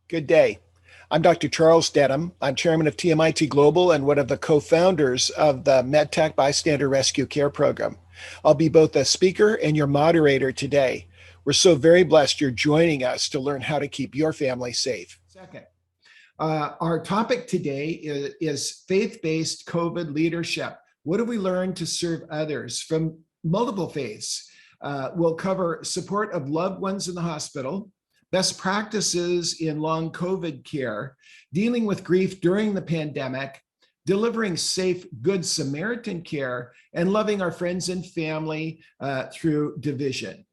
Good day. I'm Dr. Charles Denham. I'm chairman of TMIT Global and one of the co-founders of the MedTech Bystander Rescue Care Program. I'll be both a speaker and your moderator today. We're so very blessed you're joining us to learn how to keep your family safe. Second, our topic today is faith-based COVID leadership. What have we learned to serve others from multiple faiths? We'll cover support of loved ones in the hospital, best practices in long COVID care, dealing with grief during the pandemic, delivering safe, good Samaritan care, and loving our friends and family through division.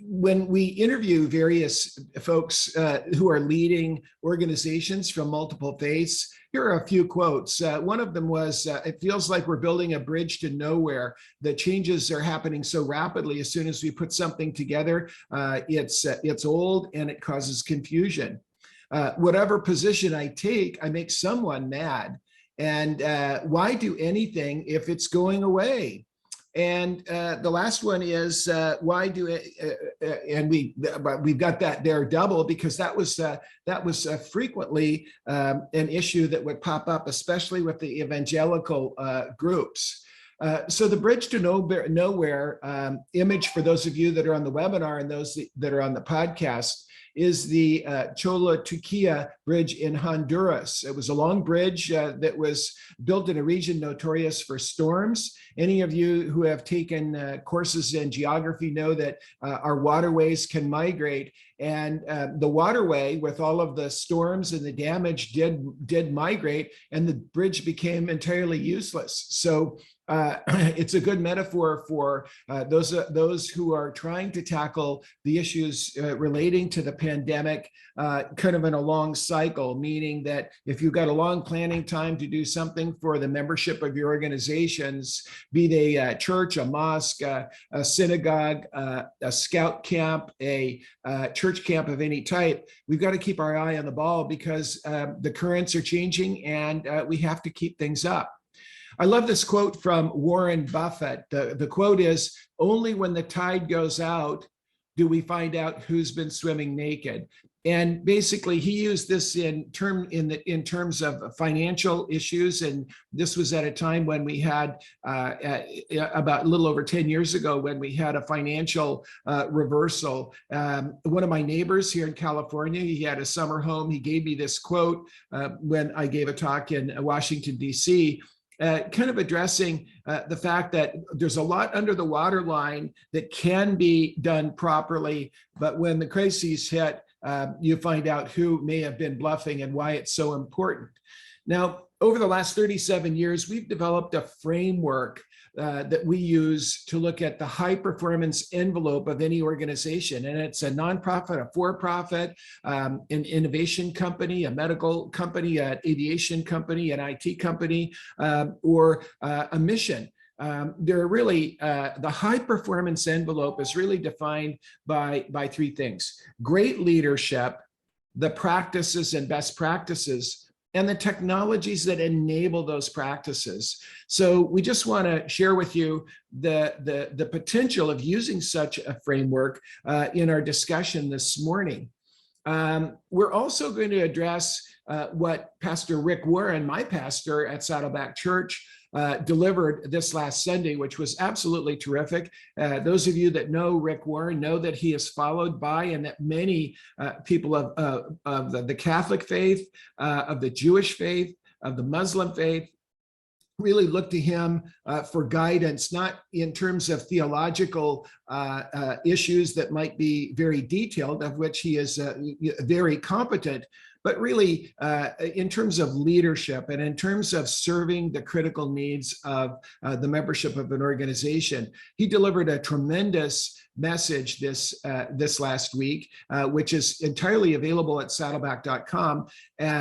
When we interview various folks who are leading organizations from multiple faiths, here are a few quotes. One of them was, it feels like we're building a bridge to nowhere. The changes are happening so rapidly. As soon as we put something together, it's old and it causes confusion. Whatever position I take, I make someone mad. And why do anything if it's going away? And the last one is why do it? And we've got that there double because that was frequently an issue that would pop up, especially with the evangelical groups. So the bridge to nowhere image for those of you that are on the webinar and those that are on the podcast is the Choluteca Bridge in Honduras. It was a long bridge that was built in a region notorious for storms. Any of you who have taken courses in geography know that our waterways can migrate, and the waterway with all of the storms and the damage did migrate, and the bridge became entirely useless. So it's a good metaphor for those who are trying to tackle the issues relating to the pandemic kind of in a long cycle, meaning that if you've got a long planning time to do something for the membership of your organizations, be they a church, a mosque, a synagogue, a scout camp, a church camp of any type, we've got to keep our eye on the ball because the currents are changing and we have to keep things up. I love this quote from Warren Buffett. The quote is, "Only when the tide goes out do we find out who's been swimming naked." And basically, he used this in terms of financial issues. And this was at a time when we had about a little over 10 years ago when we had a financial reversal. One of my neighbors here in California, he had a summer home. He gave me this quote when I gave a talk in Washington, D.C., kind of addressing the fact that there's a lot under the waterline that can be done properly, but when the crises hit, you find out who may have been bluffing and why it's so important. Now, over the last 37 years, we've developed a framework that we use to look at the high performance envelope of any organization. And it's a nonprofit, a for-profit, an innovation company, a medical company, an aviation company, an IT company, or a mission. They're really, the high performance envelope is really defined by three things: great leadership, the practices and best practices, and the technologies that enable those practices. So we just want to share with you the potential of using such a framework in our discussion this morning. We're also going to address what Pastor Rick Warren, my pastor at Saddleback Church, delivered this last Sunday, which was absolutely terrific. Those of you that know Rick Warren know that he is followed by, and that many people of the Catholic faith, of the Jewish faith, of the Muslim faith, really look to him for guidance, not in terms of theological issues that might be very detailed, of which he is very competent, but really in terms of leadership and in terms of serving the critical needs of the membership of an organization. He delivered a tremendous message this last week, which is entirely available at saddleback.com.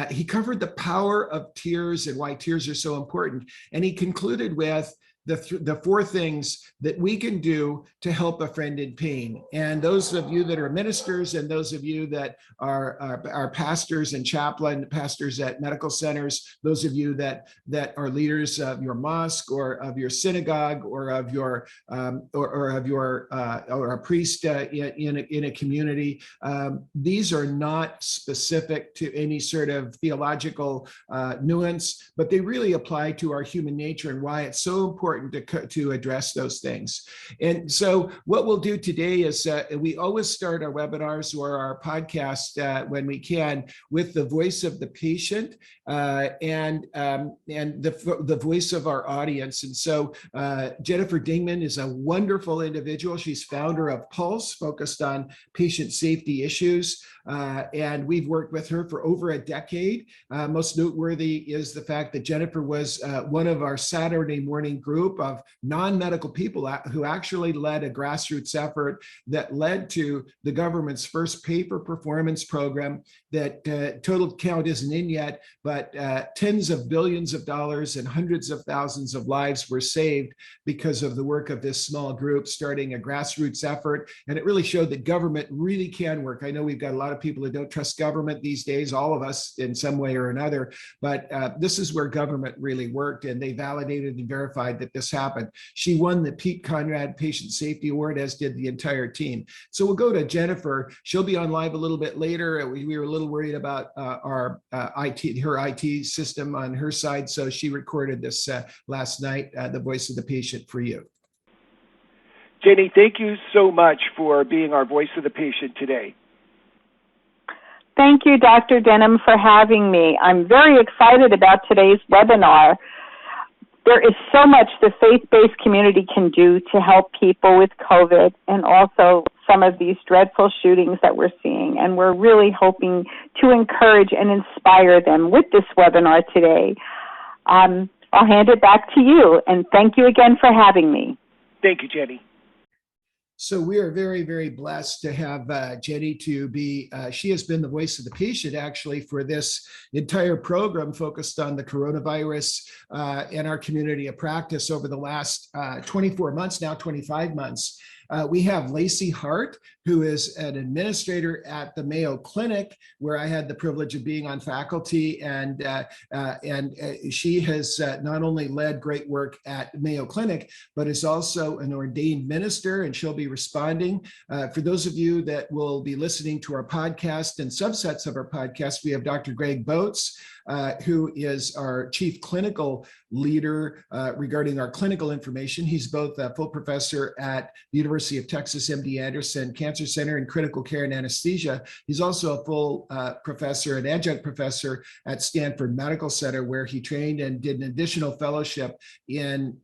He covered the power of tears and why tears are so important. And he concluded with, the four things that we can do to help a friend in pain. And those of you that are ministers and those of you that are pastors and chaplain pastors at medical centers, those of you that are leaders of your mosque or of your synagogue or of your or a priest in a community, these are not specific to any sort of theological nuance, but they really apply to our human nature and why it's so important to address those things. And so what we'll do today is we always start our webinars or our podcast when we can with the voice of the patient and the voice of our audience. And so Jennifer Dingman is a wonderful individual. She's founder of Pulse, focused on patient safety issues. And we've worked with her for over a decade. Most noteworthy is the fact that Jennifer was one of our Saturday morning group of non-medical people who actually led a grassroots effort that led to the government's first pay-for-performance program that total count isn't in yet, but tens of billions of dollars and hundreds of thousands of lives were saved because of the work of this small group starting a grassroots effort. And it really showed that government really can work. I know we've got a lot of people that don't trust government these days, all of us in some way or another, but this is where government really worked, and they validated and verified that this happened. She won the Pete Conrad Patient Safety Award, as did the entire team. So we'll go to Jennifer. She'll be on live a little bit later. We were a little worried about her IT system on her side, so she recorded this last night, the voice of the patient for you. Jenny, thank you so much for being our voice of the patient today. Thank you, Dr. Denham, for having me. I'm very excited about today's webinar. There is so much the faith-based community can do to help people with COVID and also some of these dreadful shootings that we're seeing. And we're really hoping to encourage and inspire them with this webinar today. I'll hand it back to you, and thank you again for having me. Thank you, Jenny. So we are very, very blessed to have Jenny to be, she has been the voice of the patient actually for this entire program focused on the coronavirus and our community of practice over the last 24 months, now 25 months. We have Lacey Hart, who is an administrator at the Mayo Clinic, where I had the privilege of being on faculty, and she has not only led great work at Mayo Clinic, but is also an ordained minister, and she'll be responding. For those of you that will be listening to our podcast and subsets of our podcast, we have Dr. Greg Boats, who is our chief clinical leader regarding our clinical information. He's both a full professor at the University of Texas MD Anderson Cancer Center in critical care and anesthesia. He's also a full professor, an adjunct professor at Stanford Medical Center, where he trained and did an additional fellowship in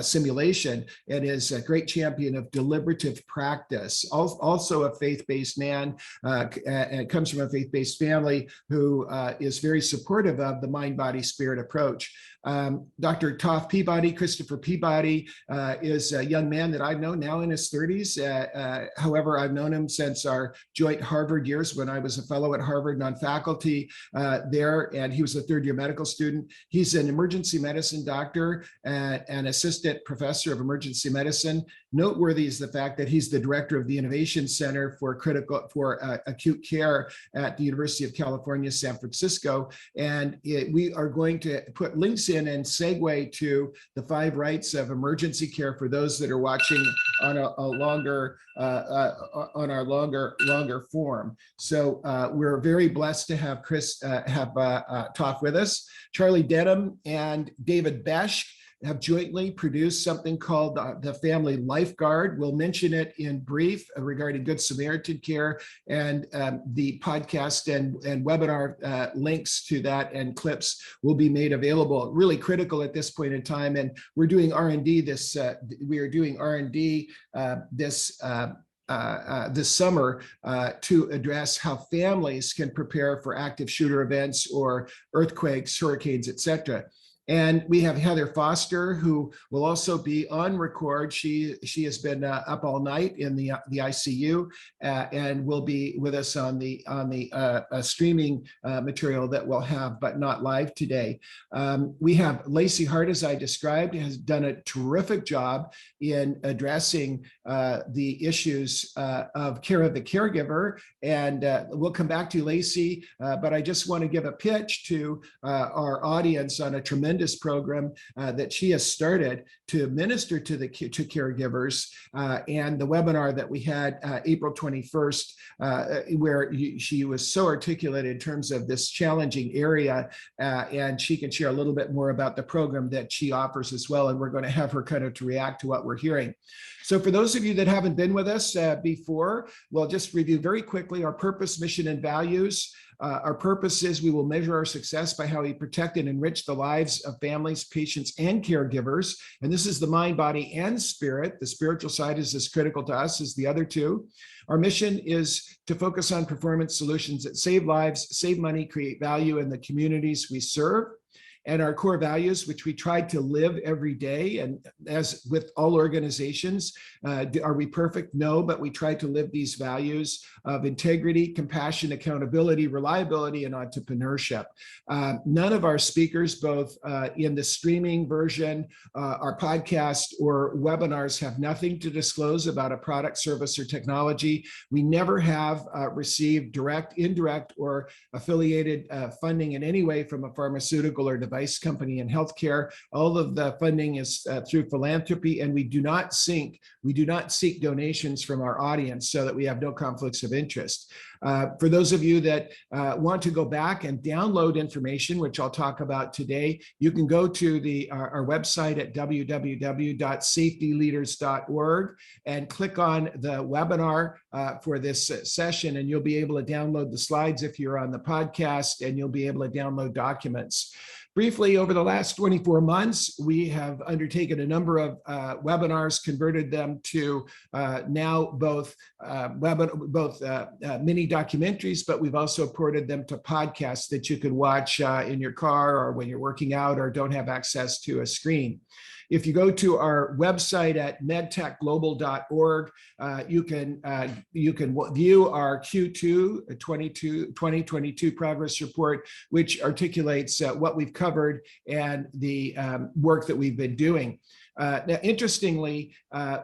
simulation, and is a great champion of deliberative practice. Also a faith-based man, and comes from a faith-based family who is very supportive of the mind-body-spirit approach. Dr. Toff Peabody, Christopher Peabody, is a young man that I've known now in his 30s. However, I've known him since our joint Harvard years when I was a fellow at Harvard and on faculty there, and he was a third-year medical student. He's an emergency medicine doctor and assistant professor of emergency medicine. Noteworthy is the fact that he's the director of the Innovation Center for Acute Care at the University of California, San Francisco. And we are going to put links in and segue to the 5 rights of emergency care for those that are watching on a longer on our longer form. So we're very blessed to have Toff with us. Charlie Denham and David Besch have jointly produced something called the Family Lifeguard. We'll mention it in brief regarding Good Samaritan care, and the podcast and webinar links to that and clips will be made available. Really critical at this point in time, and we're doing R&D this summer to address how families can prepare for active shooter events or earthquakes, hurricanes, etc. And we have Heather Foster, who will also be on record. She has been up all night in the ICU and will be with us on the streaming material that we'll have, but not live today. We have Lacey Hart, as I described, has done a terrific job in addressing the issues of care of the caregiver. And we'll come back to Lacey, but I just want to give a pitch to our audience on a tremendous program that she has started to minister to caregivers, and the webinar that we had April 21st, where she was so articulate in terms of this challenging area, and she can share a little bit more about the program that she offers as well, and we're going to have her kind of to react to what we're hearing. So for those of you that haven't been with us before, we'll just review very quickly our purpose, mission, and values. Our purpose is we will measure our success by how we protect and enrich the lives of families, patients, and caregivers. And this is the mind, body, and spirit. The spiritual side is as critical to us as the other two. Our mission is to focus on performance solutions that save lives, save money, create value in the communities we serve. And our core values, which we try to live every day. And as with all organizations, are we perfect? No, but we try to live these values of integrity, compassion, accountability, reliability, and entrepreneurship. None of our speakers, both in the streaming version, our podcast, or webinars, have nothing to disclose about a product, service, or technology. We never have received direct, indirect, or affiliated funding in any way from a pharmaceutical or device company in healthcare. All of the funding is through philanthropy, and we do not seek donations from our audience, so that we have no conflicts of interest. For those of you that want to go back and download information, which I'll talk about today, you can go to our website at www.safetyleaders.org and click on the webinar for this session, and you'll be able to download the slides if you're on the podcast, and you'll be able to download documents. Briefly, over the last 24 months, we have undertaken a number of webinars, converted them to now both mini documentaries, but we've also ported them to podcasts that you can watch in your car or when you're working out or don't have access to a screen. If you go to our website at medtechglobal.org, you can view our Q2 2022 progress report, which articulates what we've covered and the work that we've been doing. Now, interestingly,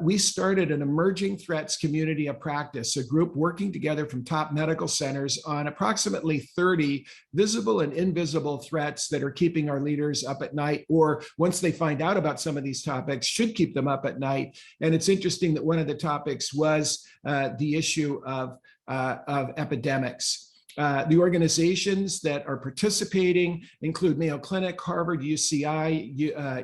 we started an emerging threats community of practice, a group working together from top medical centers on approximately 30 visible and invisible threats that are keeping our leaders up at night, or once they find out about some of these topics, should keep them up at night. And it's interesting that one of the topics was the issue of epidemics. The organizations that are participating include Mayo Clinic, Harvard, UCI,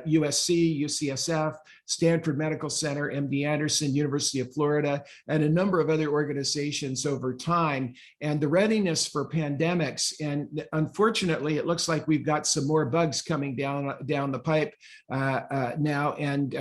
USC, UCSF, Stanford Medical Center, MD Anderson, University of Florida, and a number of other organizations over time. And the readiness for pandemics, and unfortunately, it looks like we've got some more bugs coming down the pipe now, and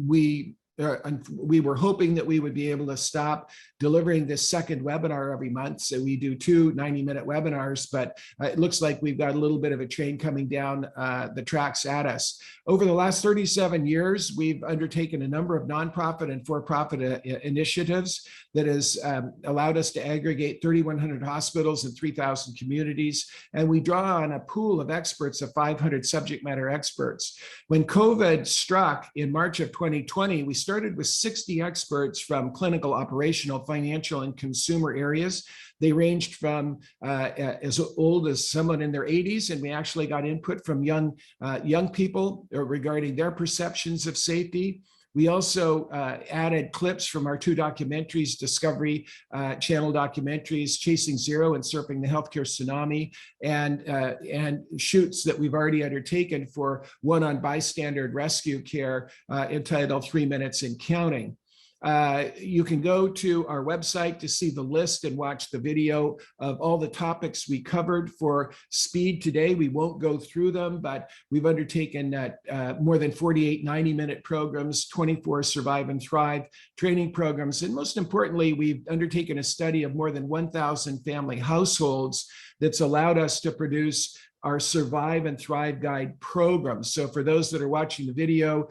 we were hoping that we would be able to stop delivering this second webinar every month. So we do 2 90-minute webinars, but it looks like we've got a little bit of a train coming down the tracks at us. Over the last 37 years, we've undertaken a number of nonprofit and for-profit initiatives that has allowed us to aggregate 3,100 hospitals and 3,000 communities. And we draw on a pool of experts of 500 subject matter experts. When COVID struck in March of 2020, we started with 60 experts from clinical, operational, financial, and consumer areas. They ranged from as old as someone in their 80s, and we actually got input from young people regarding their perceptions of safety. We also added clips from our 2 documentaries, Discovery Channel documentaries, Chasing Zero and Surfing the Healthcare Tsunami, and shoots that we've already undertaken, for one on bystander rescue care entitled 3 Minutes and Counting. You can go to our website to see the list and watch the video of all the topics we covered. For speed today, we won't go through them, but we've undertaken more than 48 90-minute programs, 24 Survive and Thrive training programs, and most importantly, we've undertaken a study of more than 1,000 family households that's allowed us to produce our Survive and Thrive Guide program. So for those that are watching the video,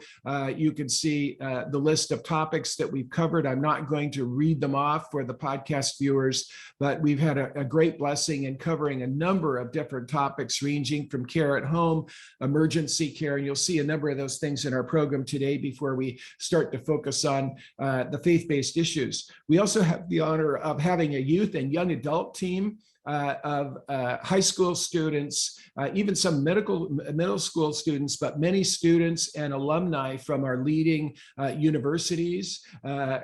you can see the list of topics that we've covered. I'm not going to read them off for the podcast viewers, but we've had a great blessing in covering a number of different topics ranging from care at home, emergency care, and you'll see a number of those things in our program today before we start to focus on the faith-based issues. We also have the honor of having a youth and young adult team of high school students, even some middle school students, but many students and alumni from our leading universities,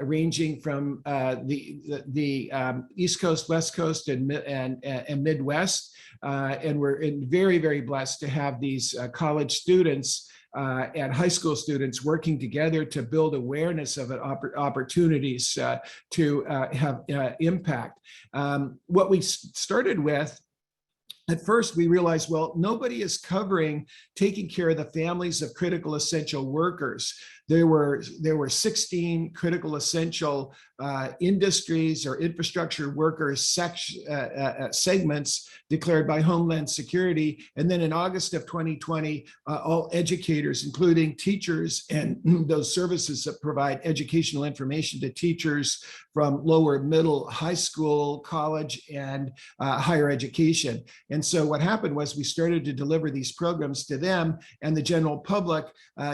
ranging from the East Coast, West Coast, and Midwest. And we're very, very blessed to have these college students and high school students working together to build awareness of opportunities to have impact. What we started with, at first, we realized, well, nobody is covering taking care of the families of critical essential workers. There were 16 critical essential industries or infrastructure workers segments declared by Homeland Security. And then in August of 2020, all educators, including teachers and those services that provide educational information to teachers from lower, middle, high school, college, and higher education. And so what happened was we started to deliver these programs to them, and the general public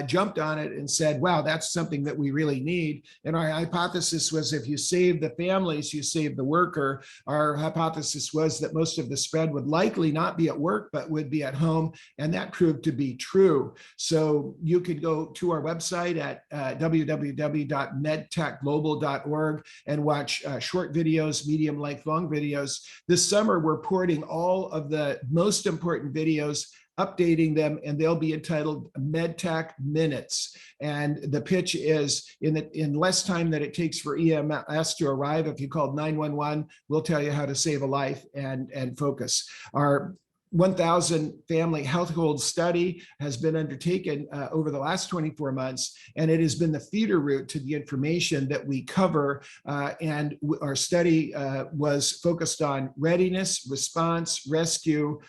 jumped on it and said, wow, that's something that we really need. And our hypothesis was if you save the families, you save the worker. Our hypothesis was that most of the spread would likely not be at work, but would be at home. And that proved to be true. So you could go to our website at www.medtechglobal.org and watch short videos, medium length, long videos. This summer, we're porting all of the most important videos, updating them, and they'll be entitled MedTech Minutes. And the pitch is in less time than it takes for EMS to arrive. If you called 911, we'll tell you how to save a life and focus. Our 1,000 family household study has been undertaken over the last 24 months, and it has been the feeder route to the information that we cover. And our study was focused on readiness, response, rescue,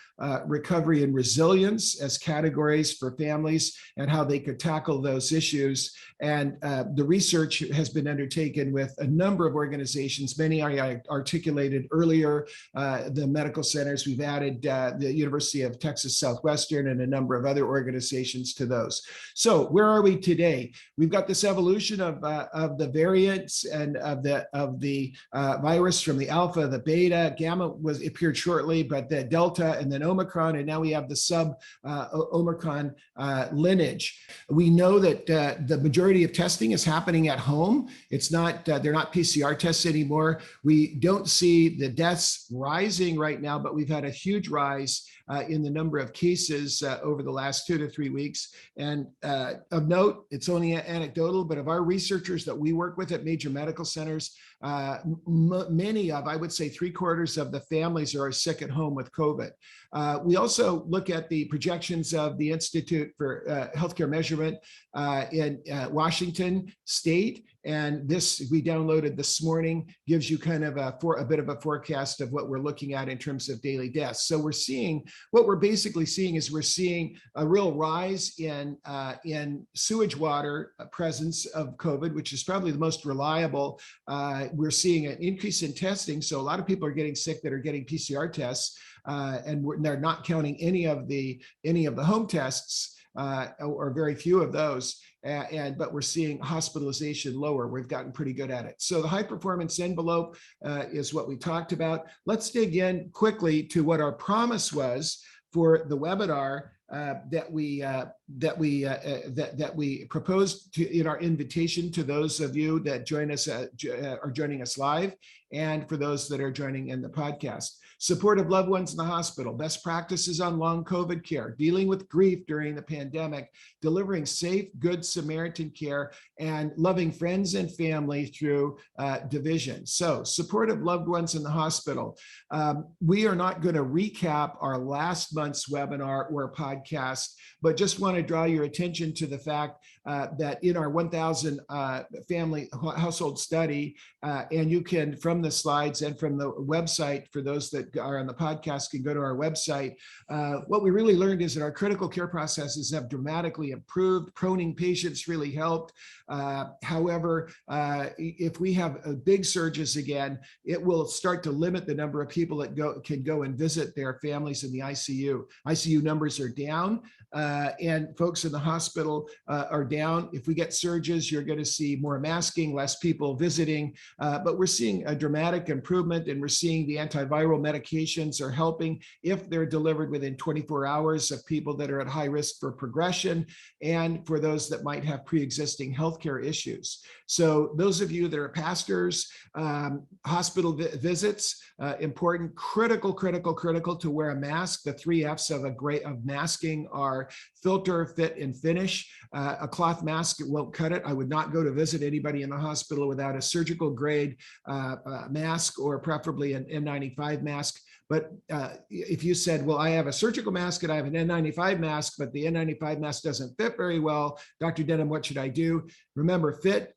recovery, and resilience as categories for families and how they could tackle those issues. And the research has been undertaken with a number of organizations. Many I articulated earlier, the medical centers. We've added the University of Texas Southwestern and a number of other organizations to those. So where are we today? We've got this evolution of the variants and of the virus from the alpha, the beta, gamma appeared shortly, but the delta and then Omicron, and now we have the sub-Omicron lineage. We know that the majority of testing is happening at home. It's not, they're not PCR tests anymore. We don't see the deaths rising right now, but we've had a huge rise in the number of cases over the last 2 to 3 weeks. And of note, it's only anecdotal, but of our researchers that we work with at major medical centers, many of, I would say 3/4 of the families are sick at home with COVID. We also look at the projections of the Institute for Healthcare Measurement in Washington State. And this we downloaded this morning, gives you kind of a bit of a forecast of what we're looking at in terms of daily deaths. So we're seeing, what we're basically seeing is we're seeing a real rise in sewage water presence of COVID, which is probably the most reliable. We're seeing an increase in testing. So a lot of people are getting sick that are getting PCR tests, and they're not counting any of the home tests, or very few of those. But we're seeing hospitalization lower. We've gotten pretty good at it. So the high performance envelope is what we talked about. Let's dig in quickly to what our promise was for the webinar that we proposed in our invitation to those of you that join us are joining us live, and for those that are joining in the podcast. Support of loved ones in the hospital, best practices on long COVID care, dealing with grief during the pandemic, delivering safe, good Samaritan care, and loving friends and family through division. So support of loved ones in the hospital. We are not going to recap our last month's webinar or podcast, but just want to draw your attention to the fact that in our 1,000 family household study, and you can, from the slides and from the website, for those that are on the podcast, can go to our website. What we really learned is that our critical care processes have dramatically improved. Proning patients really helped. However, if we have big surges again, it will start to limit the number of people that can go and visit their families in the ICU. ICU numbers are down, and folks in the hospital are down. If we get surges, you're going to see more masking, less people visiting, but we're seeing a dramatic improvement, and we're seeing the antiviral medications are helping if they're delivered within 24 hours of people that are at high risk for progression and for those that might have pre-existing healthcare issues. So those of you that are pastors, hospital visits, important, critical to wear a mask. The 3 F's of masking are filter, fit, and finish. A cloth mask, it won't cut it. I would not go to visit anybody in the hospital without a surgical grade mask, or preferably an N95 mask. But if you said, well, I have a surgical mask and I have an N95 mask, but the N95 mask doesn't fit very well, Dr. Denham, what should I do? Remember, fit.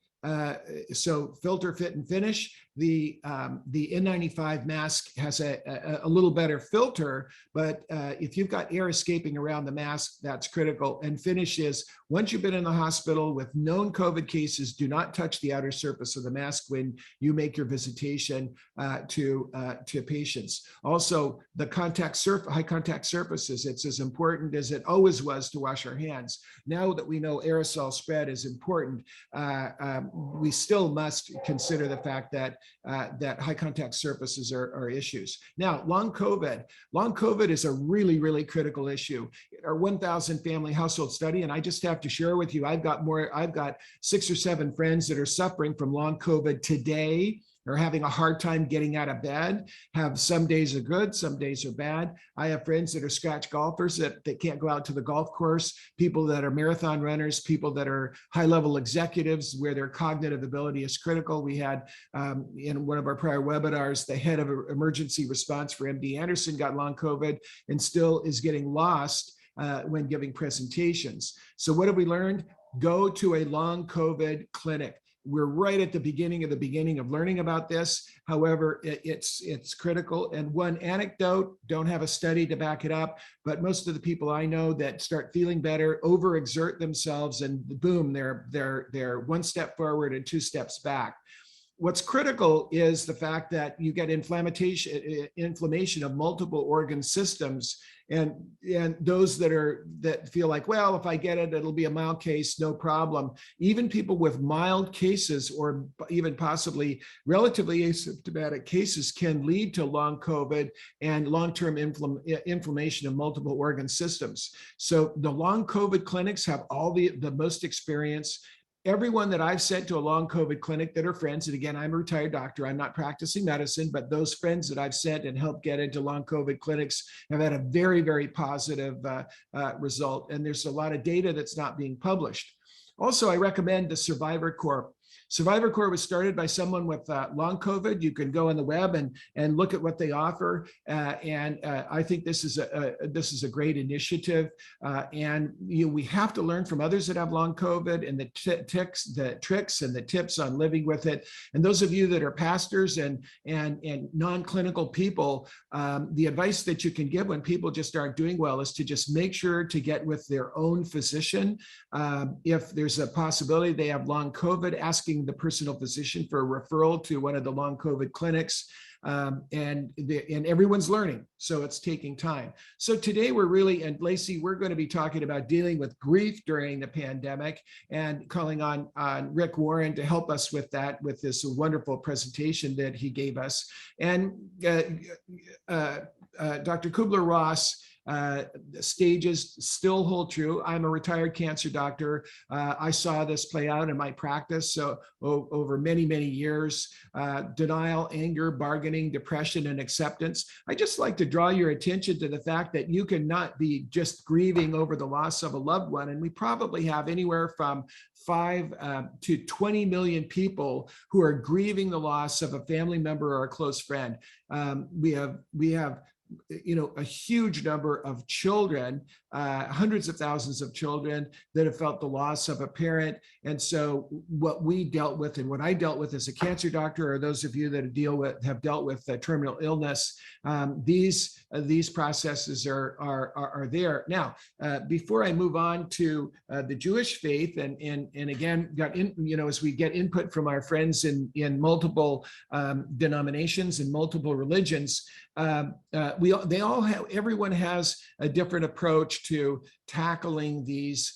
So filter, fit, and finish. The N95 mask has a little better filter, but if you've got air escaping around the mask, that's critical. And finish is, once you've been in the hospital with known COVID cases, do not touch the outer surface of the mask when you make your visitation to patients. Also, the high contact surfaces, it's as important as it always was to wash our hands. Now that we know aerosol spread is important, we still must consider the fact that high contact surfaces are issues. Now, long COVID is a really critical issue. Our 1,000 family household study, and I just have to share with you, I've got 6 or 7 friends that are suffering from long COVID today, or having a hard time getting out of bed. Have some days are good, some days are bad. I have friends that are scratch golfers that can't go out to the golf course, people that are marathon runners, people that are high-level executives where their cognitive ability is critical. We had in one of our prior webinars, the head of emergency response for MD Anderson got long COVID and still is getting lost when giving presentations. So what have we learned? Go to a long COVID clinic. We're right at the beginning of learning about this. However, it's critical. And one anecdote, don't have a study to back it up, but most of the people I know that start feeling better overexert themselves, and boom, they're 1 step forward and 2 steps back. What's critical is the fact that you get inflammation of multiple organ systems, and those that feel like, well, if I get it, it'll be a mild case, no problem. Even people with mild cases, or even possibly relatively asymptomatic cases, can lead to long COVID and long-term inflammation of multiple organ systems. So the long COVID clinics have all the most experience. Everyone that I've sent to a long COVID clinic that are friends, and again, I'm a retired doctor, I'm not practicing medicine, but those friends that I've sent and helped get into long COVID clinics have had a very positive result. And there's a lot of data that's not being published. Also, I recommend the Survivor Corps. Survivor Corps was started by someone with long COVID. You can go on the web and look at what they offer, and I think this is a great initiative. And we have to learn from others that have long COVID, and the tricks and the tips on living with it. And those of you that are pastors and non-clinical people, the advice that you can give when people just aren't doing well is to just make sure to get with their own physician. If there's a possibility they have long COVID, asking the personal physician for a referral to one of the long COVID clinics. And everyone's learning, so it's taking time. So today and Lacey, we're going to be talking about dealing with grief during the pandemic, and calling on Rick Warren to help us with that, with this wonderful presentation that he gave us. And Dr. Kubler-Ross, stages still hold true. I'm a retired cancer doctor. I saw this play out in my practice over many years. Denial, anger, bargaining, depression, and acceptance. I just like to draw your attention to the fact that you cannot be just grieving over the loss of a loved one. And we probably have anywhere from 5 to 20 million people who are grieving the loss of a family member or a close friend. We have a huge number of children, hundreds of thousands of children that have felt the loss of a parent. And so what we dealt with and what I dealt with as a cancer doctor, or those of you that have dealt with terminal illness, these processes are there. Now, before I move on to the Jewish faith, and again, as we get input from our friends in multiple denominations and multiple religions, everyone has a different approach to tackling these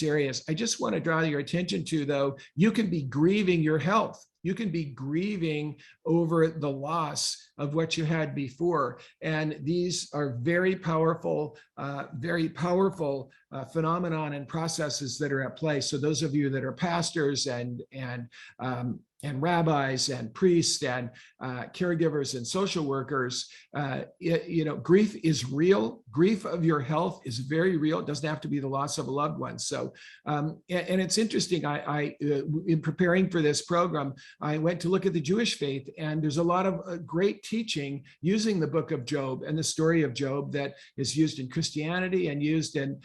areas. I just want to draw your attention to, though, you can be grieving your health. You can be grieving over the loss of what you had before. And these are very powerful phenomenon and processes that are at play. So those of you that are pastors and rabbis and priests and caregivers and social workers, grief is real. Grief of your health is very real. It doesn't have to be the loss of a loved one. So, and it's interesting. I in preparing for this program, I went to look at the Jewish faith, and there's a lot of great teaching using the book of Job and the story of Job that is used in Christianity and used in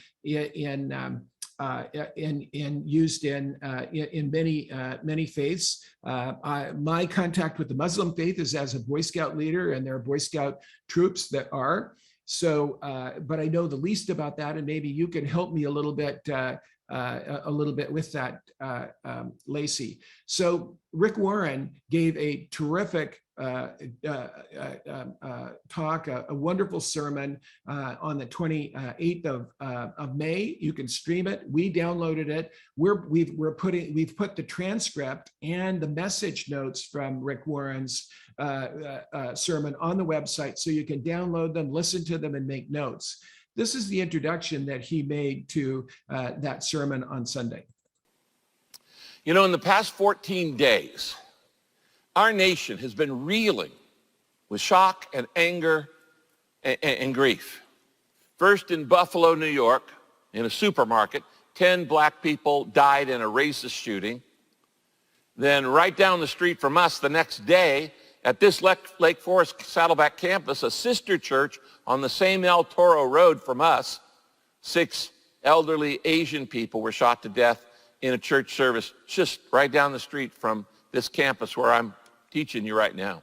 many faiths. My contact with the Muslim faith is as a Boy Scout leader, and there are Boy Scout troops that are. So, but I know the least about that, and maybe you can help me a little bit with that, Lacey. So Rick Warren gave a terrific talk, a wonderful sermon on the 28th of May. You can stream it. We downloaded it. We've put the transcript and the message notes from Rick Warren's sermon on the website, so you can download them, listen to them, and make notes. This is the introduction that he made to that sermon on Sunday. In the past 14 days, our nation has been reeling with shock and anger and grief. First in Buffalo, New York, in a supermarket, 10 black people died in a racist shooting. Then right down the street from us the next day, at this Lake Forest Saddleback campus, a sister church on the same El Toro Road from us, 6 elderly Asian people were shot to death in a church service just right down the street from this campus where I'm teaching you right now.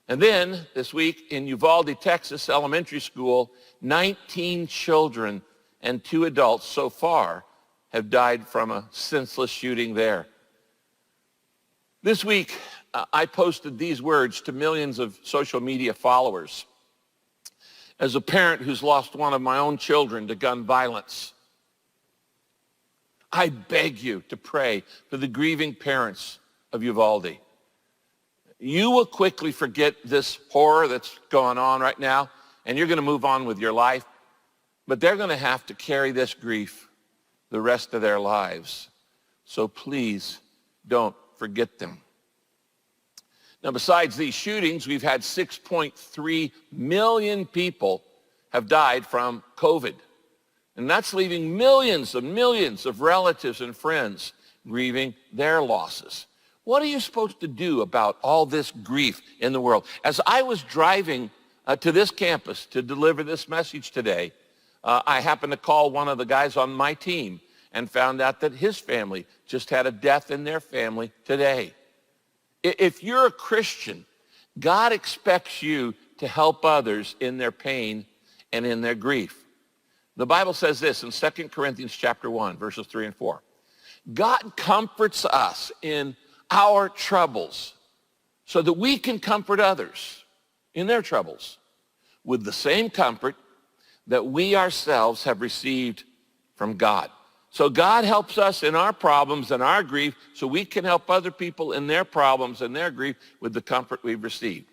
And then this week in Uvalde, Texas elementary school, 19 children and 2 adults so far have died from a senseless shooting there. This week, I posted these words to millions of social media followers. As a parent who's lost one of my own children to gun violence, I beg you to pray for the grieving parents of Uvalde. You will quickly forget this horror that's going on right now, and you're going to move on with your life, but they're going to have to carry this grief the rest of their lives. So please don't forget them. Now, besides these shootings, we've had 6.3 million people have died from COVID. And that's leaving millions of relatives and friends grieving their losses. What are you supposed to do about all this grief in the world? As I was driving to this campus to deliver this message today, I happened to call one of the guys on my team and found out that his family just had a death in their family today. If you're a Christian, God expects you to help others in their pain and in their grief. The Bible says this in 2 Corinthians chapter 1, verses 3 and 4. God comforts us in our troubles so that we can comfort others in their troubles with the same comfort that we ourselves have received from God. So God helps us in our problems and our grief so we can help other people in their problems and their grief with the comfort we've received.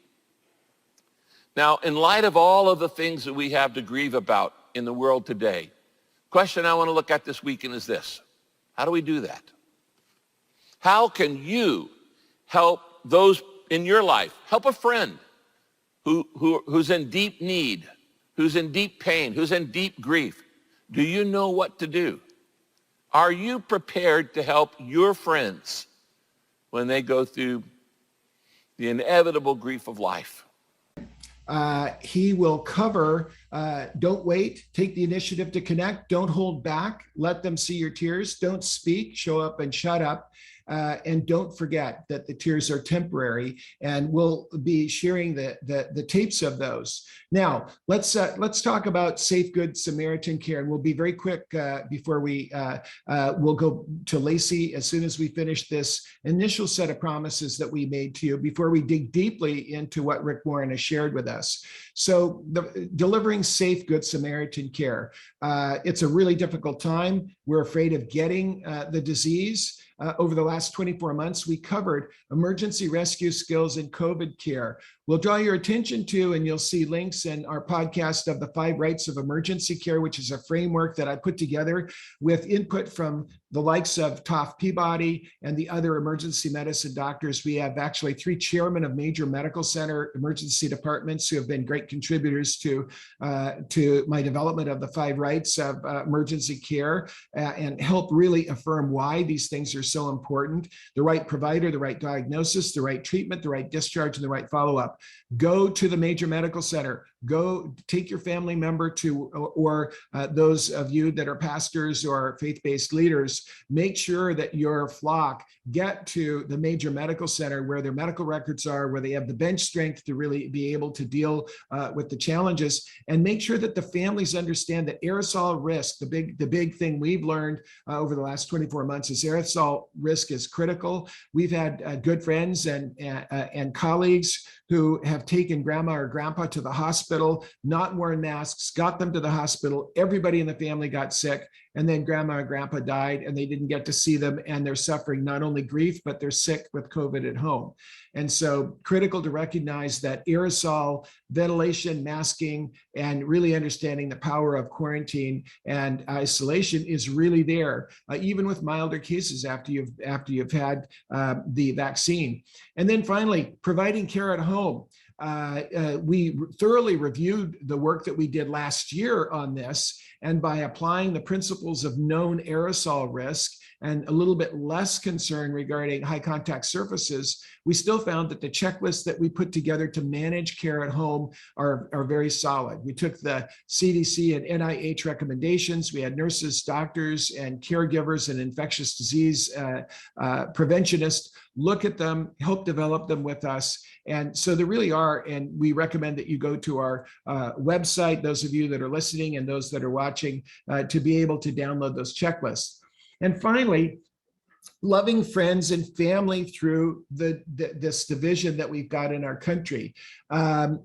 Now, in light of all of the things that we have to grieve about in the world today, the question I want to look at this weekend is this. How do we do that? How can you help those in your life? Help a friend who's in deep need, who's in deep pain, who's in deep grief. Do you know what to do? Are you prepared to help your friends when they go through the inevitable grief of life? He will cover, don't wait, take the initiative to connect, don't hold back, let them see your tears, don't speak, show up and shut up. And don't forget that the tears are temporary, and we'll be sharing the tapes of those. Now, let's talk about safe, good Samaritan care, and we'll be very quick before we'll go to Lacey as soon as we finish this initial set of promises that we made to you before we dig deeply into what Rick Warren has shared with us. So, delivering safe, good Samaritan care. It's a really difficult time. We're afraid of getting the disease. Over the last 24 months, we covered emergency rescue skills in COVID care. We'll draw your attention to, and you'll see links in our podcast of the 5 Rights of Emergency Care, which is a framework that I put together with input from the likes of Toph Peabody and the other emergency medicine doctors. We have actually 3 chairmen of major medical center emergency departments who have been great contributors to my development of the 5 Rights of Emergency Care and help really affirm why these things are so important. The right provider, the right diagnosis, the right treatment, the right discharge, and the right follow-up. Go to the major medical center. Go take your family member to, or those of you that are pastors or faith-based leaders, make sure that your flock get to the major medical center where their medical records are, where they have the bench strength to really be able to deal with the challenges, and make sure that the families understand that aerosol risk, the big thing we've learned over the last 24 months is aerosol risk is critical. We've had good friends and colleagues who have taken grandma or grandpa to the hospital, not worn masks, got them to the hospital. Everybody in the family got sick, and then grandma or grandpa died, and they didn't get to see them, and they're suffering not only grief, but they're sick with COVID at home. And so critical to recognize that aerosol, ventilation, masking, and really understanding the power of quarantine and isolation is really there, even with milder cases after you've had the vaccine. And then finally, providing care at home. We thoroughly reviewed the work that we did last year on this, and by applying the principles of known aerosol risk and a little bit less concern regarding high contact surfaces, we still found that the checklists that we put together to manage care at home are very solid. We took the CDC and NIH recommendations. We had nurses, doctors, and caregivers and infectious disease preventionists look at them, help develop them with us. And so there really are, and we recommend that you go to our website, those of you that are listening and those that are watching, to be able to download those checklists. And finally, loving friends and family through this division that we've got in our country. I'm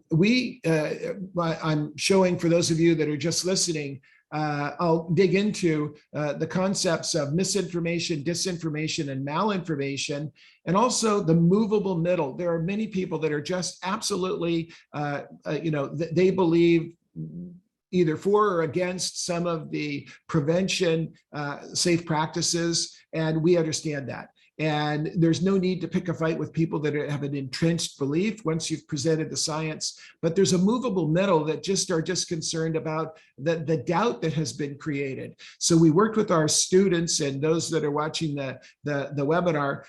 showing for those of you that are just listening, I'll dig into the concepts of misinformation, disinformation, and malinformation, and also the movable middle. There are many people that are just absolutely, they believe either for or against some of the prevention safe practices, and we understand that. And there's no need to pick a fight with people that have an entrenched belief once you've presented the science. But there's a movable middle that are just concerned about the doubt that has been created. So we worked with our students and those that are watching the webinar.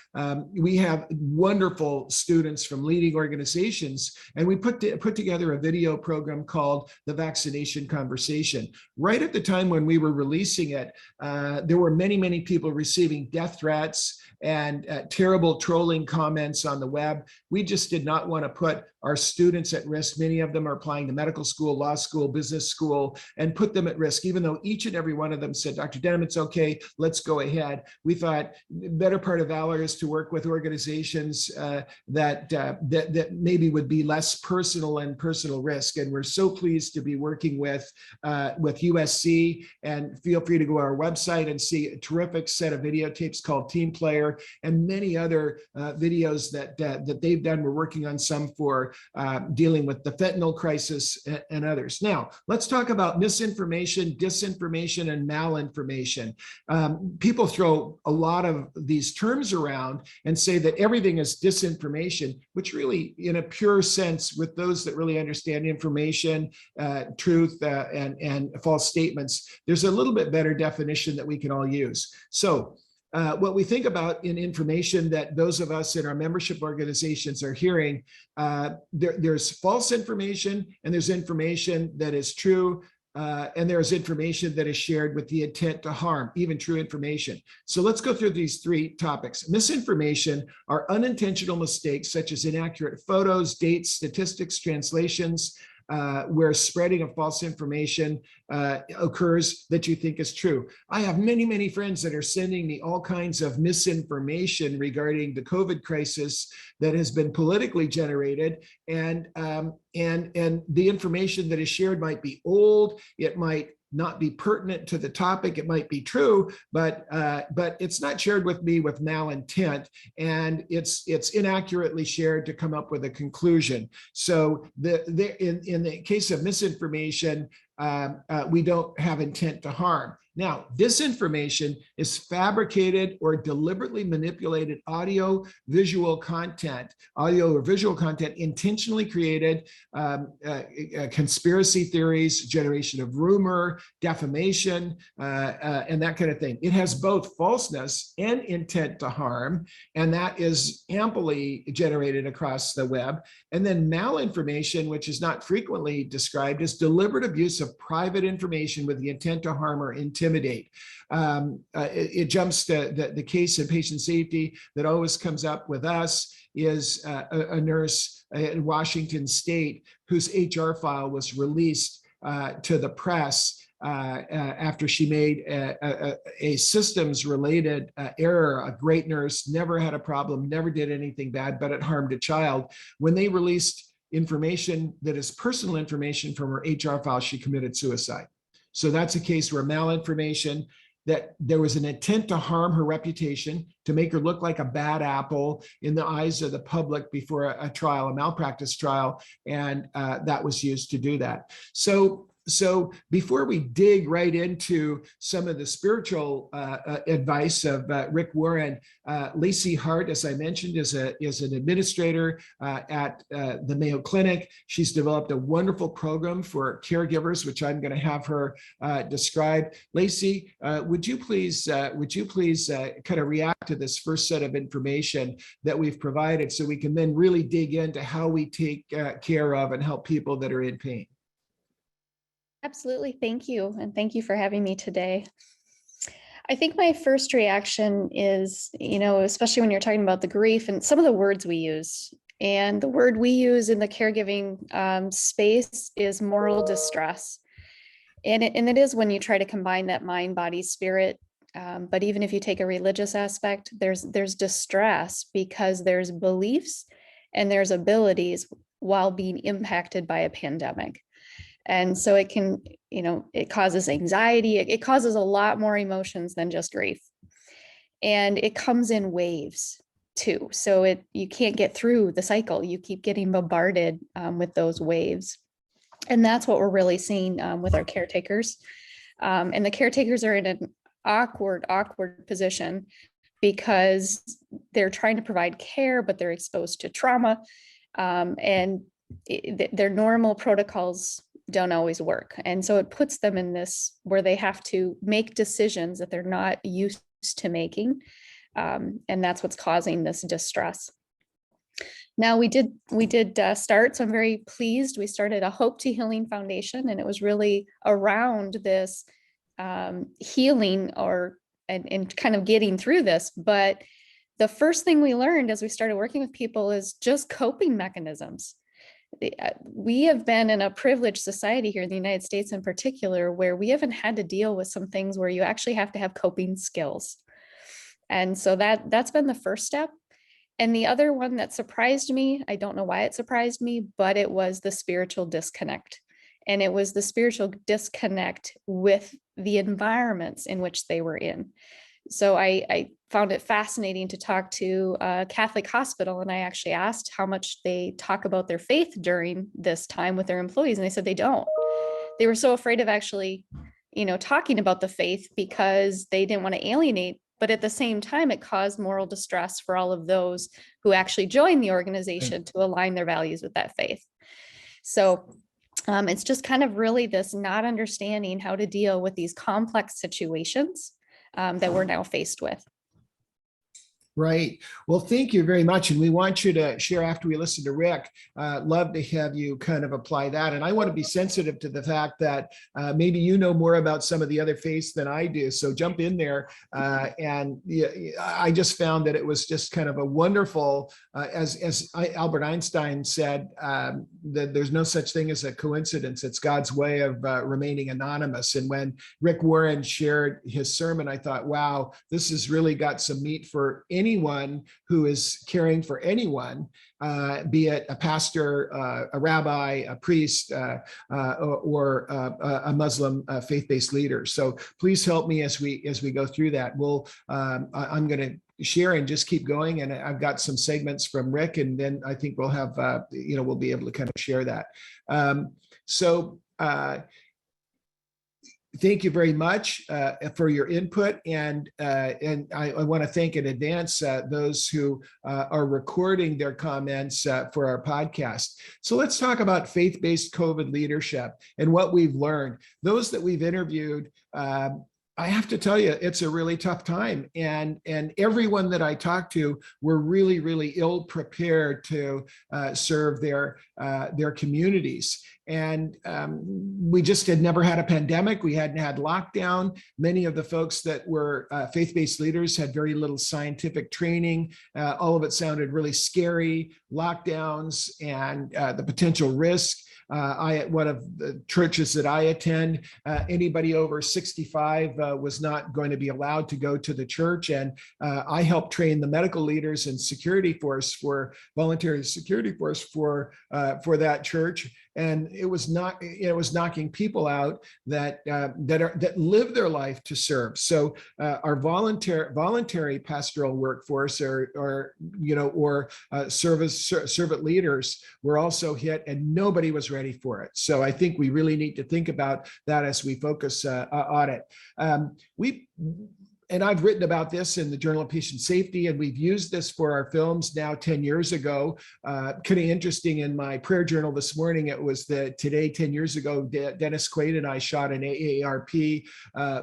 We have wonderful students from leading organizations, and we put together a video program called the Vaccination Conversation. Right at the time when we were releasing it, there were many people receiving death threats and terrible trolling comments on the web. We just did not want to put our students at risk. Many of them are applying to medical school, law school, business school, and put them at risk, even though each and every one of them said, Dr. Denham, it's okay, let's go ahead. We thought the better part of valor is to work with organizations that maybe would be less personal and personal risk. And we're so pleased to be working with USC, and feel free to go to our website and see a terrific set of videotapes called Team Player and many other videos that they've done. We're working on some for dealing with the fentanyl crisis and others. Now, let's talk about misinformation, disinformation, and malinformation. People throw a lot of these terms around and say that everything is disinformation, which really, in a pure sense, with those that really understand information, truth, and false statements, there's a little bit better definition that we can all use. So, what we think about in information that those of us in our membership organizations are hearing, there's false information and there's information that is true. And there is information that is shared with the intent to harm, even true information. So let's go through these three topics. Misinformation are unintentional mistakes such as inaccurate photos, dates, statistics, translations, where spreading of false information occurs that you think is true. I have many, many friends that are sending me all kinds of misinformation regarding the COVID crisis that has been politically generated, and the information that is shared might be old, it might not be pertinent to the topic, it might be true, but it's not shared with me with malintent, and it's inaccurately shared to come up with a conclusion. So in the case of misinformation, we don't have intent to harm. Now, disinformation is fabricated or deliberately manipulated audio or visual content intentionally created, conspiracy theories, generation of rumor, defamation, and that kind of thing. It has both falseness and intent to harm, and that is amply generated across the web. And then malinformation, which is not frequently described, is deliberate abuse of private information with the intent to harm or intimidate. It jumps to the case of patient safety that always comes up with us is a nurse in Washington State whose HR file was released to the press after she made a systems-related error. A great nurse, never had a problem, never did anything bad, but it harmed a child. When they released information that is personal information from her HR file, she committed suicide. So that's a case where malinformation, that there was an intent to harm her reputation, to make her look like a bad apple in the eyes of the public before a trial, a malpractice trial, and that was used to do that. So before we dig right into some of the spiritual advice of Rick Warren, Lacey Hart, as I mentioned, is an administrator at the Mayo Clinic. She's developed a wonderful program for caregivers, which I'm going to have her describe. Lacey, would you please kind of react to this first set of information that we've provided, so we can then really dig into how we take care of and help people that are in pain? Absolutely. Thank you. And thank you for having me today. I think my first reaction is, especially when you're talking about the grief and some of the words we use. And the word we use in the caregiving space is moral distress. And it is when you try to combine that mind, body, spirit. But even if you take a religious aspect, there's distress because there's beliefs and there's abilities while being impacted by a pandemic. And so it can, it causes anxiety. It causes a lot more emotions than just grief. And it comes in waves too. So you can't get through the cycle. You keep getting bombarded with those waves. And that's what we're really seeing with our caretakers. And the caretakers are in an awkward position because they're trying to provide care, but they're exposed to trauma. And their normal protocols don't always work. And so it puts them in this where they have to make decisions that they're not used to making. And that's what's causing this distress. Now we did start, so I'm very pleased. We started a Hope to Healing Foundation, and it was really around this healing and kind of getting through this. But the first thing we learned as we started working with people is just coping mechanisms. We have been in a privileged society here in the United States in particular, where we haven't had to deal with some things where you actually have to have coping skills. And so that's been the first step. And the other one that surprised me, I don't know why it surprised me, but it was the spiritual disconnect. And it was the spiritual disconnect with the environments in which they were in. So I found it fascinating to talk to a Catholic hospital, and I actually asked how much they talk about their faith during this time with their employees, and they said they don't. They were so afraid of actually, talking about the faith because they didn't want to alienate, but at the same time, it caused moral distress for all of those who actually joined the organization to align their values with that faith. So it's just kind of really this not understanding how to deal with these complex situations that we're now faced with. Right. Well, thank you very much. And we want you to share after we listen to Rick. Love to have you kind of apply that. And I want to be sensitive to the fact that maybe you know more about some of the other faiths than I do. So jump in there. And yeah, I just found that it was just kind of a wonderful, Albert Einstein said, that there's no such thing as a coincidence. It's God's way of remaining anonymous. And when Rick Warren shared his sermon, I thought, wow, this has really got some meat for anyone who is caring for anyone, be it a pastor, a rabbi, a priest, or a Muslim faith-based leader. So please help me as we go through that. I'm going to share and just keep going. And I've got some segments from Rick, and then I think we'll have, we'll be able to kind of share that. Thank you very much for your input, and I want to thank in advance those who are recording their comments for our podcast. So let's talk about faith-based COVID leadership and what we've learned. Those that we've interviewed, I have to tell you, it's a really tough time, and everyone that I talked to were really, really ill prepared to serve their communities. And we just had never had a pandemic. We hadn't had lockdown. Many of the folks that were faith-based leaders had very little scientific training. All of it sounded really scary, lockdowns and the potential risk. At one of the churches that I attend, anybody over 65 was not going to be allowed to go to the church. And I helped train the medical leaders and voluntary security force for that church. And it was knocking people out that live their life to serve. So our voluntary pastoral workforce or servant leaders were also hit, and nobody was ready for it. So I think we really need to think about that as we focus on it. And I've written about this in the Journal of Patient Safety, and we've used this for our films now 10 years ago. Kind of interesting, in my prayer journal this morning, it was today 10 years ago, Dennis Quaid and I shot an AARP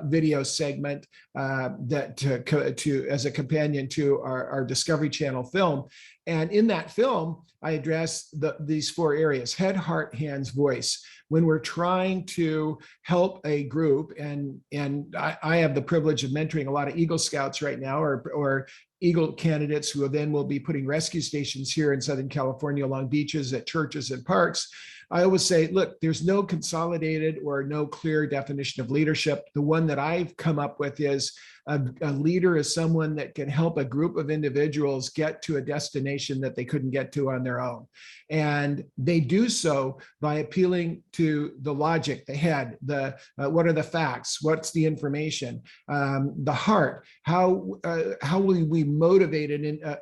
video segment as a companion to our Discovery Channel film. And in that film, I address these four areas: head, heart, hands, voice. When we're trying to help a group, and I have the privilege of mentoring a lot of Eagle Scouts right now, or Eagle candidates who then will be putting rescue stations here in Southern California along beaches, at churches and parks. I always say, look, there's no consolidated or no clear definition of leadership. The one that I've come up with is a leader is someone that can help a group of individuals get to a destination that they couldn't get to on their own. And they do so by appealing to the logic, the head, what are the facts, what's the information, the heart, how will we motivate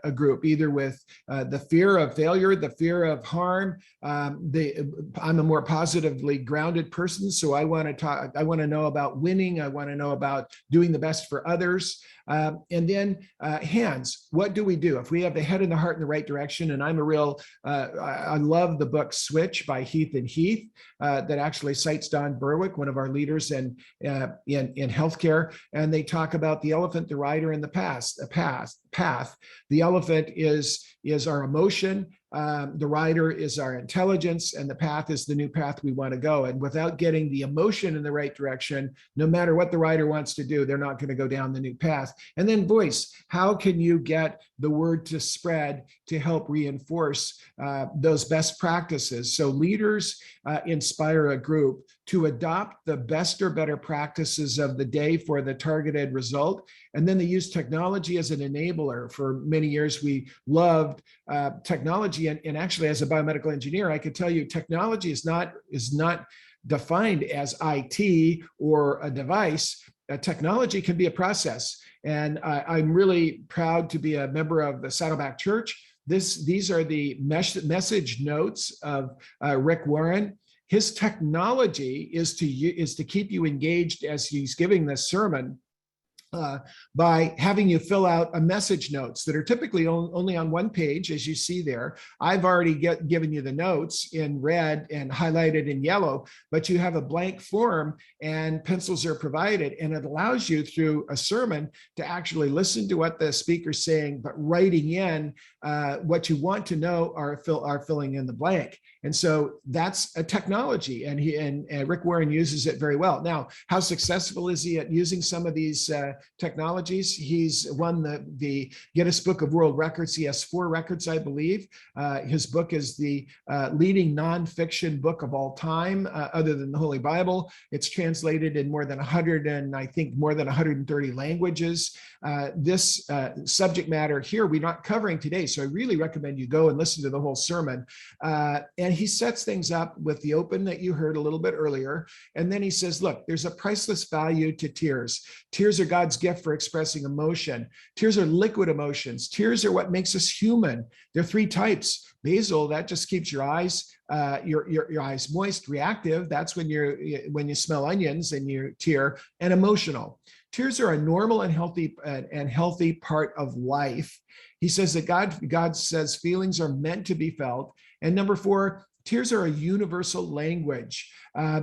a group, either with the fear of failure, the fear of harm. I'm a more positively grounded person, so I want to know about winning. I want to know about doing the best for others. And then hands, what do we do? If we have the head and the heart in the right direction, and I love the book Switch by Heath and Heath that actually cites Don Berwick, one of our leaders in healthcare. And they talk about the elephant, the rider, and the path. The elephant is our emotion. The rider is our intelligence, and the path is the new path we want to go. And without getting the emotion in the right direction, no matter what the rider wants to do, they're not going to go down the new path. And then voice, how can you get the word to spread to help reinforce those best practices? So leaders inspire a group to adopt the best or better practices of the day for the targeted result. And then they use technology as an enabler. For many years, we loved technology. And actually, as a biomedical engineer, I could tell you technology is not defined as IT or a device. Technology can be a process. And I'm really proud to be a member of the Saddleback Church. These are the message notes of Rick Warren. His technology is to keep you engaged as he's giving this sermon. by having you fill out a message notes that are typically only on one page, as you see there. I've already given you the notes in red and highlighted in yellow, but you have a blank form and pencils are provided, and it allows you through a sermon to actually listen to what the speaker's saying, but writing in what you want to know are filling in the blank. And so that's a technology, and Rick Warren uses it very well. Now, how successful is he at using some of these technologies? He's won the Guinness Book of World Records. He has 4 records, I believe. His book is the leading nonfiction book of all time, other than the Holy Bible. It's translated in more than 130 languages. This subject matter here we're not covering today, so I really recommend you go and listen to the whole sermon. And he sets things up with the open that you heard a little bit earlier. And then he says, look, there's a priceless value to tears. Tears are God's gift for expressing emotion. Tears are liquid emotions. Tears are what makes us human. There are 3 types. Basal, that just keeps your eyes moist. Reactive, that's when you smell onions and you tear. And emotional. Tears are a normal and healthy part of life. He says that God says feelings are meant to be felt. And number 4, tears are a universal language.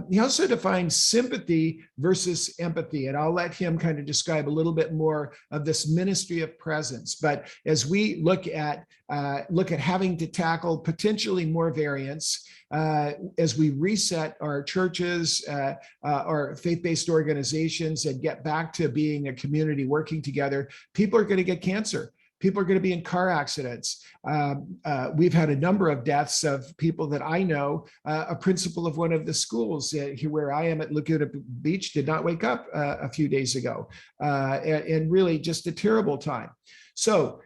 He also defines sympathy versus empathy, and I'll let him kind of describe a little bit more of this ministry of presence. But as we look at having to tackle potentially more variants, as we reset our churches, our faith-based organizations, and get back to being a community working together, people are going to get cancer. People are going to be in car accidents. We've had a number of deaths of people that I know. A principal of one of the schools where I am at Laguna Beach did not wake up a few days ago, and really just a terrible time. So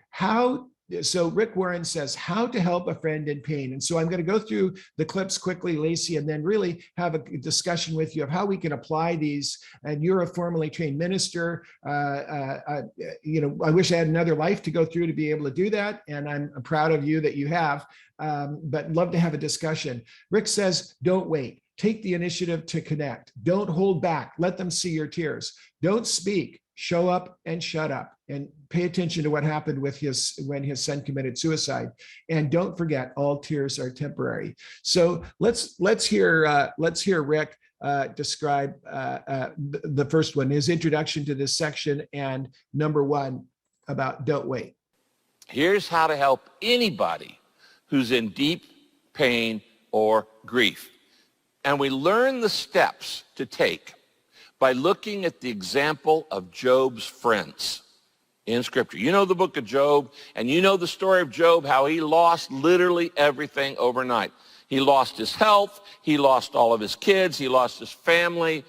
Rick Warren says how to help a friend in pain. And so I'm going to go through the clips quickly, Lacey, and then really have a discussion with you of how we can apply these. And you're a formally trained minister. I wish I had another life to go through to be able to do that. And I'm proud of you that you have, but love to have a discussion. Rick says, don't wait. Take the initiative to connect. Don't hold back. Let them see your tears. Don't speak. Show up and shut up, and pay attention to what happened with when his son committed suicide. And don't forget, all tears are temporary. So let's hear Rick describe the first one, his introduction to this section, and number 1 about don't wait. Here's how to help anybody who's in deep pain or grief. And we learn the steps to take by looking at the example of Job's friends in Scripture. You know the book of Job, and you know the story of Job, how he lost literally everything overnight. He lost his health. He lost all of his kids. He lost his family.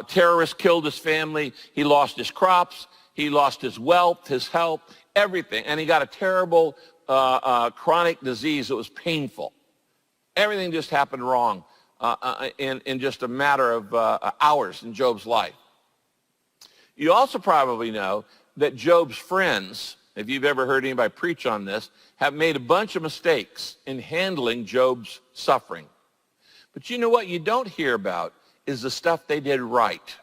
Terrorists killed his family. He lost his crops. He lost his wealth, his health, everything. And he got a terrible chronic disease that was painful. Everything just happened wrong. In just a matter of hours in Job's life. You also probably know that Job's friends, if you've ever heard anybody preach on this, have made a bunch of mistakes in handling Job's suffering. But you know what you don't hear about is the stuff they did right.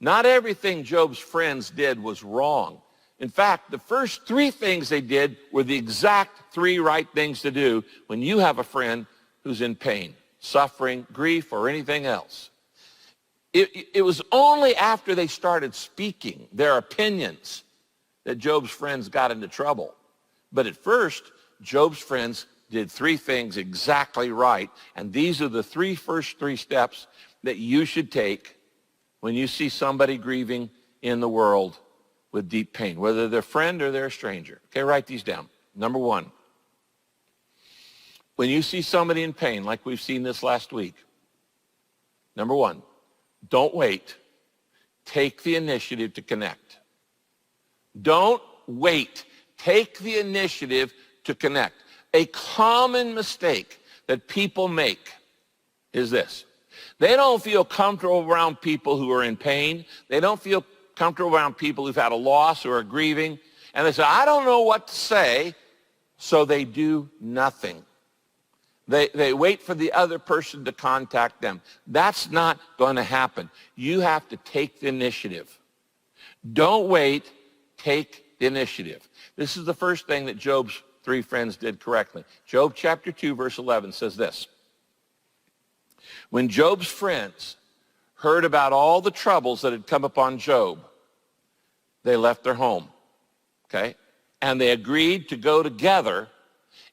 Not everything Job's friends did was wrong. In fact, the first 3 things they did were the exact 3 right things to do when you have a friend who's in pain, suffering, grief, or anything else. It was only after they started speaking their opinions that Job's friends got into trouble. But at first, Job's friends did 3 things exactly right. And these are the first 3 steps that you should take when you see somebody grieving in the world with deep pain, whether they're a friend or they're a stranger. Okay, write these down. Number 1, when you see somebody in pain, like we've seen this last week, number 1, don't wait. Take the initiative to connect. Don't wait. Take the initiative to connect. A common mistake that people make is this. They don't feel comfortable around people who are in pain. They don't feel comfortable around people who've had a loss or are grieving. And they say, I don't know what to say, so they do nothing. They wait for the other person to contact them. That's not going to happen. You have to take the initiative. Don't wait, take the initiative. This is the first thing that Job's three friends did correctly. Job chapter 2, verse 11 says this. When Job's friends heard about all the troubles that had come upon Job, they left their home, okay? And they agreed to go together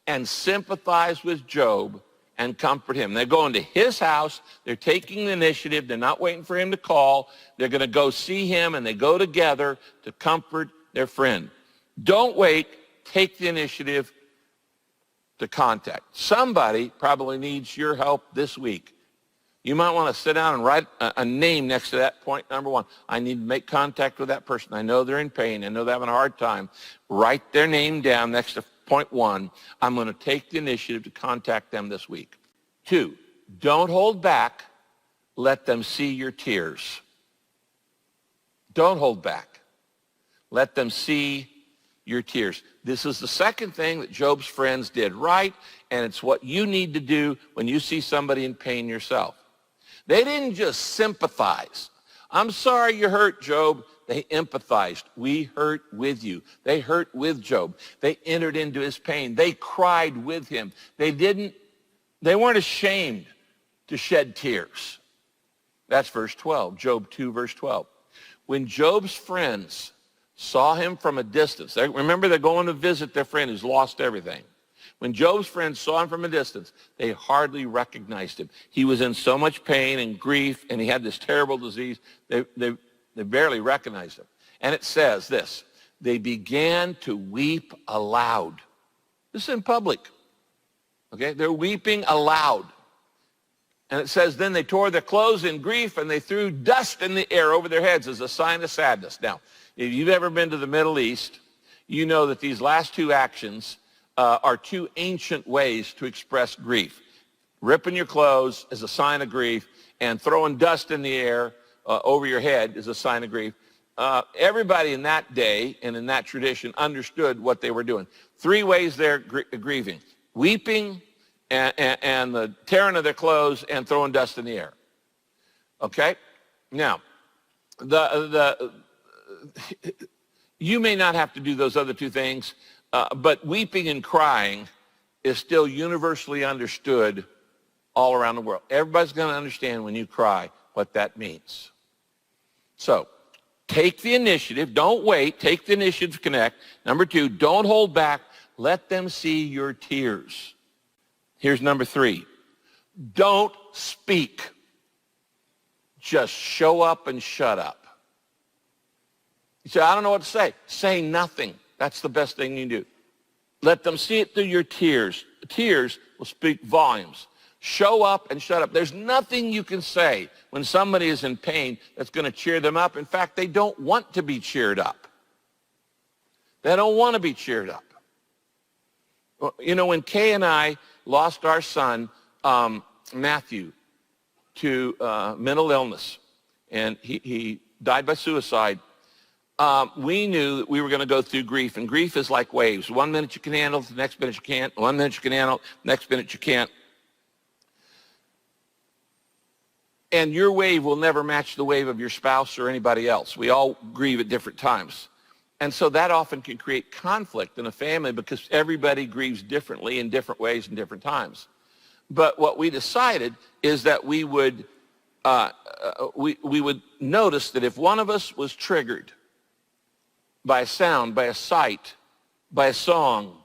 and sympathize with Job and comfort him. They're going to his house. They're taking the initiative. They're not waiting for him to call. They're going to go see him, and they go together to comfort their friend. Don't wait. Take the initiative to contact. Somebody probably needs your help this week. You might want to sit down and write a name next to that point number one. I need to make contact with that person. I know they're in pain. I know they're having a hard time. Write their name down next to point one. I'm going to take the initiative to contact them this week. 2, don't hold back. Let them see your tears. Don't hold back. Let them see your tears. This is the second thing that Job's friends did right, and it's what you need to do when you see somebody in pain yourself. They didn't just sympathize. I'm sorry you hurt, Job. They empathized. We hurt with you. They hurt with Job. They entered into his pain. They cried with him. They weren't ashamed to shed tears. That's verse 12, Job 2, verse 12. When Job's friends saw him from a distance, remember they're going to visit their friend who's lost everything. When Job's friends saw him from a distance, they hardly recognized him. He was in so much pain and grief, and he had this terrible disease, they barely recognized him. And it says this, they began to weep aloud. This is in public. Okay, they're weeping aloud. And it says, then they tore their clothes in grief, and they threw dust in the air over their heads as a sign of sadness. Now, if you've ever been to the Middle East, you know that these last two actions are two ancient ways to express grief. Ripping your clothes is a sign of grief, and throwing dust in the air over your head is a sign of grief. Everybody in that day and in that tradition understood what they were doing. 3 ways they're grieving. Weeping and the tearing of their clothes and throwing dust in the air. Okay? Now, you may not have to do those other 2 things, but weeping and crying is still universally understood all around the world. Everybody's going to understand when you cry what that means. So, take the initiative. Don't wait. Take the initiative to connect. Number 2, don't hold back. Let them see your tears. Here's number 3. Don't speak. Just show up and shut up. You say, I don't know what to say. Say nothing. That's the best thing you can do. Let them see it through your tears. Tears will speak volumes. Show up and shut up. There's nothing you can say when somebody is in pain that's going to cheer them up. In fact, they don't want to be cheered up. They don't want to be cheered up. You know, when Kay and I lost our son, Matthew, to mental illness, and he died by suicide, we knew that we were going to go through grief, and grief is like waves. 1 minute you can handle it, the next minute you can't. 1 minute you can handle it, next minute you can't. And your wave will never match the wave of your spouse or anybody else. We all grieve at different times. And so that often can create conflict in a family because everybody grieves differently in different ways and different times. But what we decided is that we would notice that if one of us was triggered by a sound, by a sight, by a song,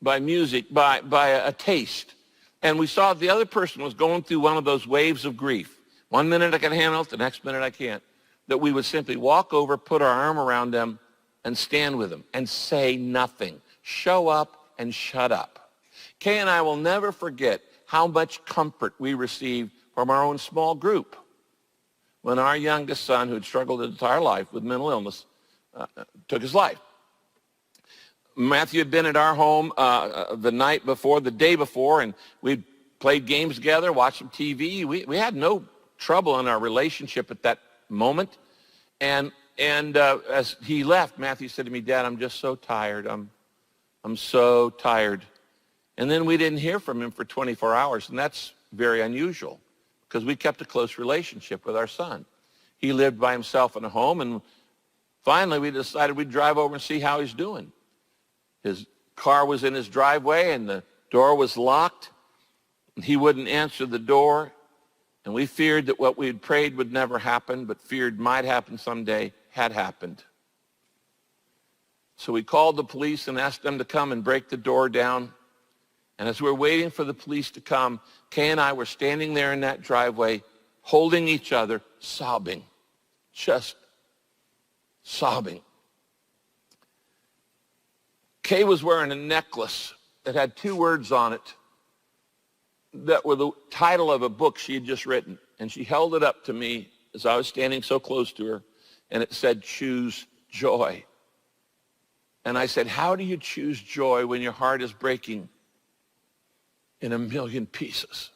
by music, by a taste, and we saw the other person was going through one of those waves of grief, 1 minute I can handle it, the next minute I can't, that we would simply walk over, put our arm around them, and stand with them and say nothing. Show up and shut up. Kay and I will never forget how much comfort we received from our own small group when our youngest son, who had struggled his entire life with mental illness, took his life. Matthew had been at our home the day before, and we played games together, watched some TV. We had no trouble in our relationship at that moment. And as he left, Matthew said to me, Dad, I'm just so tired. I'm so tired. And then we didn't hear from him for 24 hours, and that's very unusual because we kept a close relationship with our son. He lived by himself in a home, and Finally, we decided we'd drive over and see how he's doing. His car was in his driveway and the door was locked. He wouldn't answer the door. And we feared that what we had prayed would never happen, but feared might happen someday, had happened. So we called the police and asked them to come and break the door down. And as we were waiting for the police to come, Kay and I were standing there in that driveway, holding each other, sobbing, just sobbing. Kay was wearing a necklace that had 2 words on it that were the title of a book she had just written. And she held it up to me as I was standing so close to her, and it said, "Choose joy." And I said, "How do you choose joy when your heart is breaking in a million pieces?"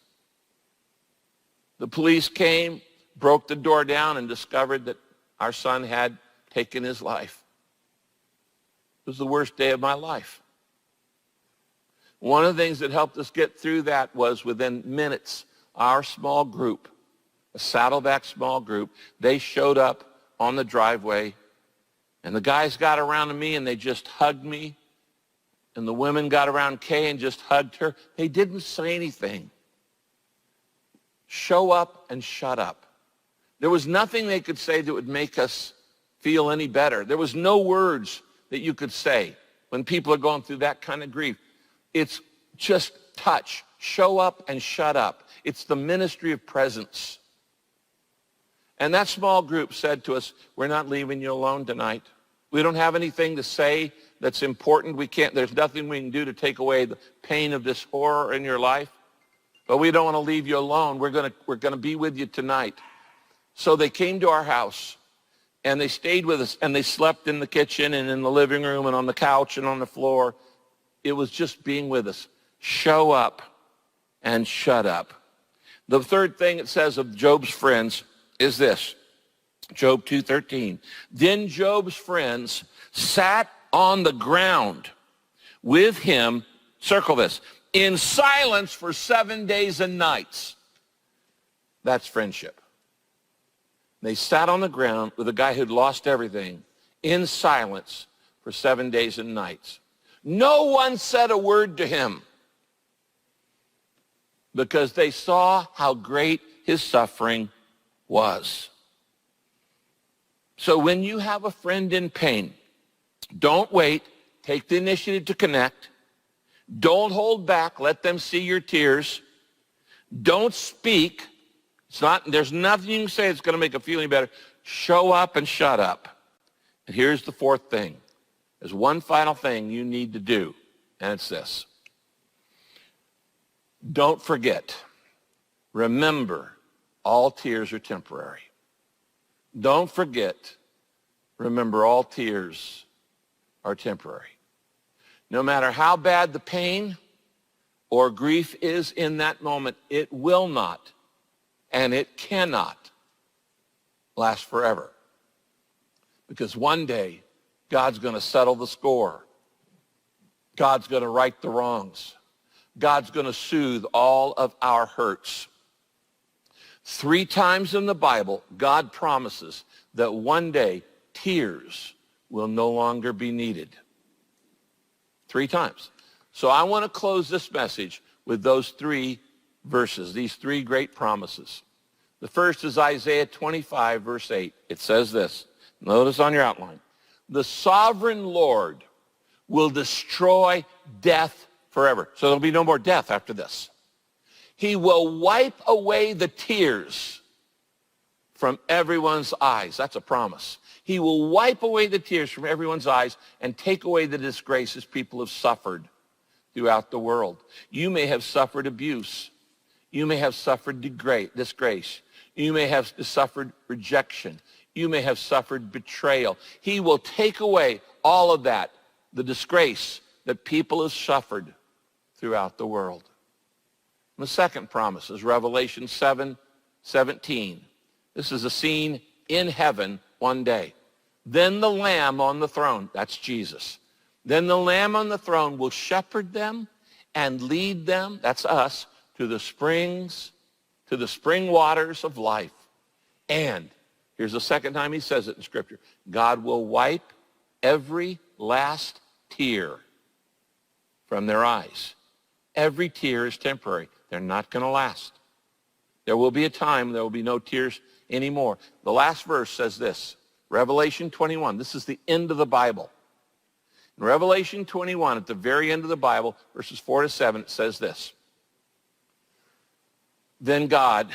The police came, broke the door down, and discovered that our son had taken his life. It was the worst day of my life. One of the things that helped us get through that was within minutes, our small group, a Saddleback small group, they showed up on the driveway, and the guys got around to me and they just hugged me, and the women got around Kay and just hugged her. They didn't say anything. Show up and shut up. There was nothing they could say that would make us feel any better. There was no words that you could say when people are going through that kind of grief. It's just touch. Show up and shut up. It's the ministry of presence. And that small group said to us, "We're not leaving you alone tonight. We don't have anything to say that's important. There's nothing we can do to take away the pain of this horror in your life. But we don't want to leave you alone. We're going to be with you tonight." So they came to our house and they stayed with us, and they slept in the kitchen and in the living room and on the couch and on the floor. It was just being with us. Show up and shut up. The third thing it says of Job's friends is this, Job 2:13. Then Job's friends sat on the ground with him, circle this, in silence for 7 days and nights. That's friendship. They sat on the ground with a guy who'd lost everything in silence for 7 days and nights. No one said a word to him because they saw how great his suffering was. So when you have a friend in pain, don't wait. Take the initiative to connect. Don't hold back. Let them see your tears. Don't speak. There's nothing you can say that's going to make it feel any better. Show up and shut up. And here's the fourth thing. There's one final thing you need to do, and it's this. Don't forget. Remember, all tears are temporary. Don't forget. Remember, all tears are temporary. No matter how bad the pain or grief is in that moment, it will not and it cannot last forever. Because one day, God's going to settle the score. God's going to right the wrongs. God's going to soothe all of our hurts. 3 times in the Bible, God promises that one day tears will no longer be needed. 3 times. So I want to close this message with those 3 verses, these 3 great promises. The first is Isaiah 25, verse 8. It says this. Notice on your outline. The sovereign Lord will destroy death forever. So there'll be no more death after this. He will wipe away the tears from everyone's eyes. That's a promise. He will wipe away the tears from everyone's eyes and take away the disgraces people have suffered throughout the world. You may have suffered abuse. You may have suffered disgrace. You may have suffered rejection. You may have suffered betrayal. He will take away all of that, the disgrace that people have suffered throughout the world. And the second promise is Revelation 7:17. This is a scene in heaven one day. Then the Lamb on the throne, that's Jesus. Then the Lamb on the throne will shepherd them and lead them, that's us, to the springs, to the spring waters of life. And, Here's the second time he says it in Scripture. God will wipe every last tear from their eyes. Every tear is temporary. They're not going to last. There will be a time there will be no tears anymore. The last verse says this, Revelation 21. This is the end of the Bible. In Revelation 21, at the very end of the Bible, verses 4 to 7, it says this. Then God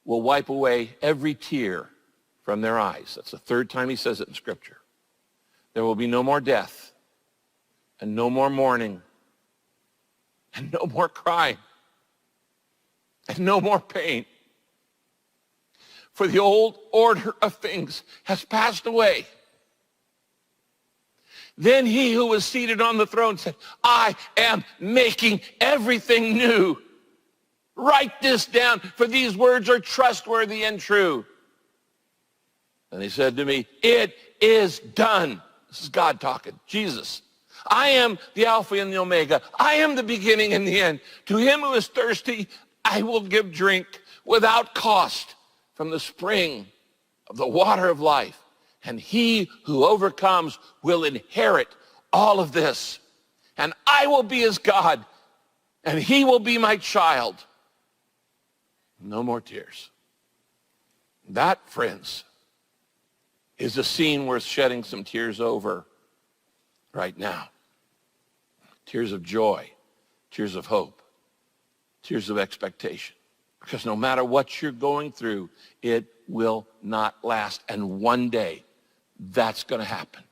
will wipe away every tear from their eyes. That's the third time he says it in Scripture. There will be no more death, and no more mourning, and no more crying, and no more pain. For the old order of things has passed away. Then he who was seated on the throne said, I am making everything new. Write this down, for these words are trustworthy and true. And he said to me, it is done. This is God talking, Jesus. I am the Alpha and the Omega. I am the beginning and the end. To him who is thirsty, I will give drink without cost from the spring of the water of life. And he who overcomes will inherit all of this. And I will be his God, and he will be my child. No more tears. That, friends, is a scene worth shedding some tears over right now. Tears of joy, tears of hope, tears of expectation. Because no matter what you're going through, it will not last. And one day, that's going to happen.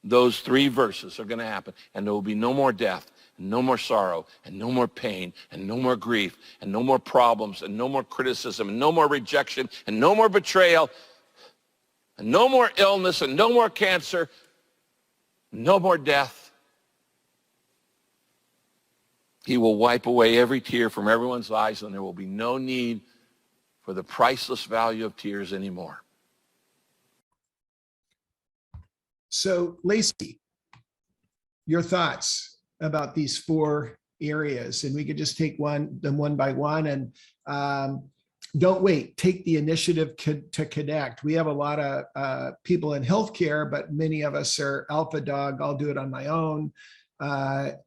Those three verses are going to happen. And there will be no more death, and no more sorrow, and no more pain, and no more grief, and no more problems, and no more criticism, and no more rejection, and no more betrayal, and no more illness, and no more cancer, no more death. He will wipe away every tear from everyone's eyes, and there will be no need for the priceless value of tears anymore. So, Lacey, your thoughts about these four areas, and we could just take them one by one, and don't wait. Take the initiative to connect. We have a lot of people in healthcare, but many of us are alpha dog. I'll do it on my own.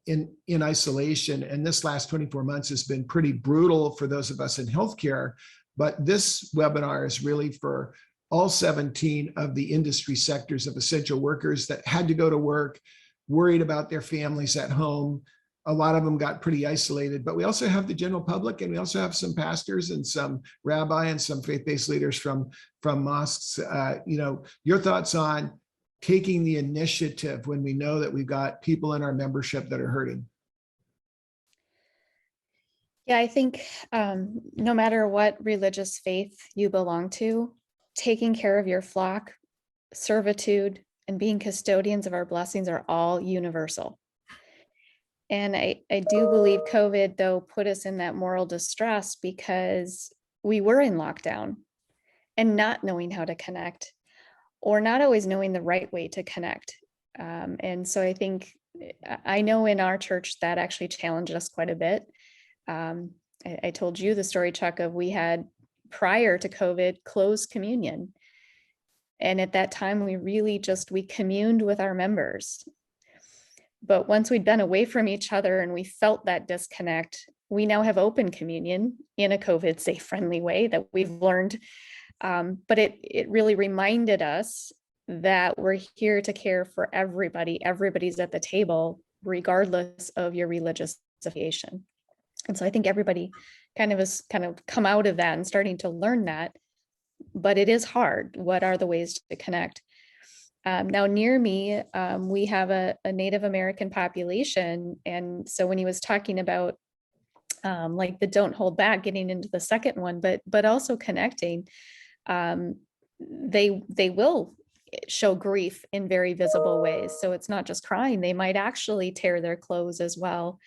In isolation. And this last 24 months has been pretty brutal for those of us in healthcare. But this webinar is really for all 17 of the industry sectors of essential workers that had to go to work, worried about their families at home. A lot of them got pretty isolated, but we also have the general public, and we also have some pastors and some rabbi and some faith-based leaders from mosques. Your thoughts on taking the initiative when we know that we've got people in our membership that are hurting? Yeah, I think no matter what religious faith you belong to, taking care of your flock, servitude, and being custodians of our blessings are all universal. And I do believe COVID, though, put us in that moral distress because we were in lockdown and not knowing how to connect, or not always knowing the right way to connect. And so I know in our church that actually challenged us quite a bit. I told you the story, Chuck, of we had, prior to COVID, closed communion. And at that time, we communed with our members. But once we'd been away from each other and we felt that disconnect, we now have open communion in a COVID safe, friendly way that we've learned. But it really reminded us that we're here to care for everybody. Everybody's at the table, regardless of your religious affiliation. And so I think everybody has come out of that and starting to learn that, but it is hard. What are the ways to connect? Now near me, we have a Native American population. And so when he was talking about like the don't hold back, getting into the second one, but also connecting, they will show grief in very visible ways. So it's not just crying. They might actually tear their clothes as well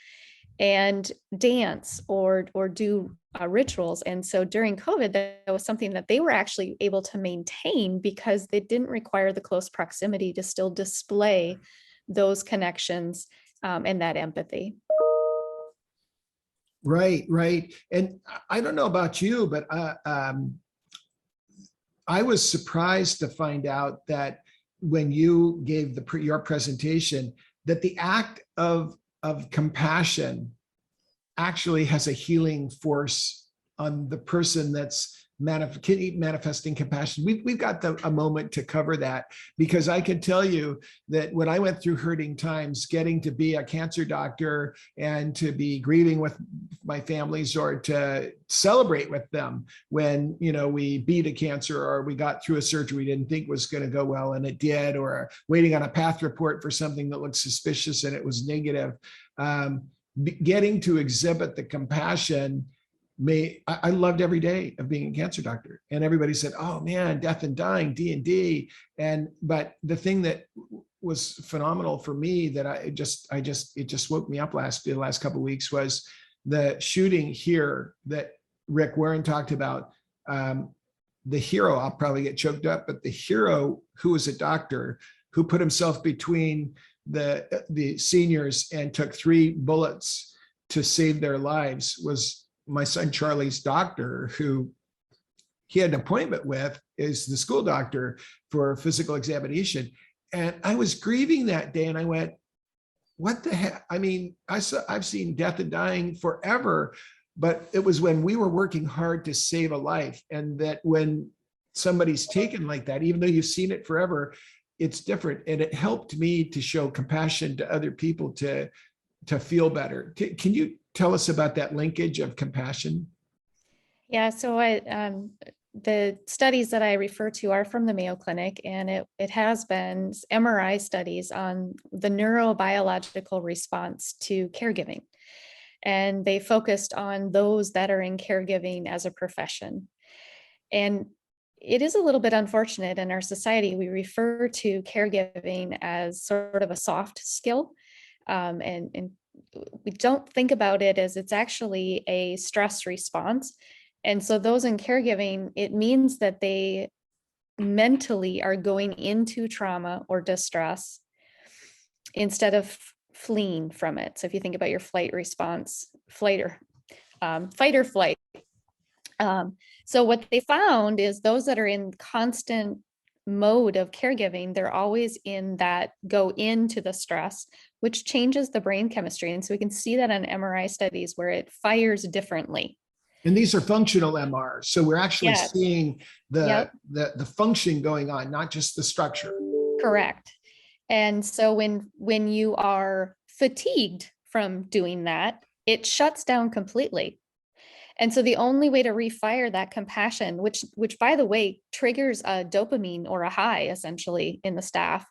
and dance or do rituals. And so during COVID, that was something that they were actually able to maintain because they didn't require the close proximity to still display those connections and that empathy. Right. And I don't know about you, but I was surprised to find out that when you gave your presentation, that the act of compassion actually has a healing force on the person that's manifesting compassion. We've got a moment to cover that, because I can tell you that when I went through hurting times, getting to be a cancer doctor and to be grieving with my families, or to celebrate with them when, we beat a cancer, or we got through a surgery we didn't think was going to go well and it did, or waiting on a path report for something that looked suspicious and it was negative. Getting to exhibit the compassion, I loved every day of being a cancer doctor. And everybody said, "Oh man, death and dying, D&D." But the thing that was phenomenal for me, that it just woke me up the last couple of weeks, was the shooting here that Rick Warren talked about. The hero, I'll probably get choked up, but the hero who was a doctor who put himself between the seniors and took 3 bullets to save their lives was my son Charlie's doctor, who he had an appointment with, is the school doctor for physical examination. And I was grieving that day, and I went, what the heck? I mean, I've seen death and dying forever, but it was when we were working hard to save a life. And that when somebody's taken like that, even though you've seen it forever, it's different. And it helped me to show compassion to other people, to feel better. Can you tell us about that linkage of compassion? Yeah, so the studies that I refer to are from the Mayo Clinic, and it has been MRI studies on the neurobiological response to caregiving. And they focused on those that are in caregiving as a profession. And it is a little bit unfortunate in our society. We refer to caregiving as sort of a soft skill, and we don't think about it as it's actually a stress response. And so those in caregiving, it means that they mentally are going into trauma or distress instead of fleeing from it. So if you think about your flight response, fight or flight. So what they found is those that are in constant mode of caregiving, they're always in that go into the stress, which changes the brain chemistry. And so we can see that on MRI studies where it fires differently. And these are functional MRs. So we're actually seeing the function going on, not just the structure. Correct. And so when you are fatigued from doing that, it shuts down completely. And so the only way to refire that compassion, which by the way, triggers a dopamine or a high essentially in the staff.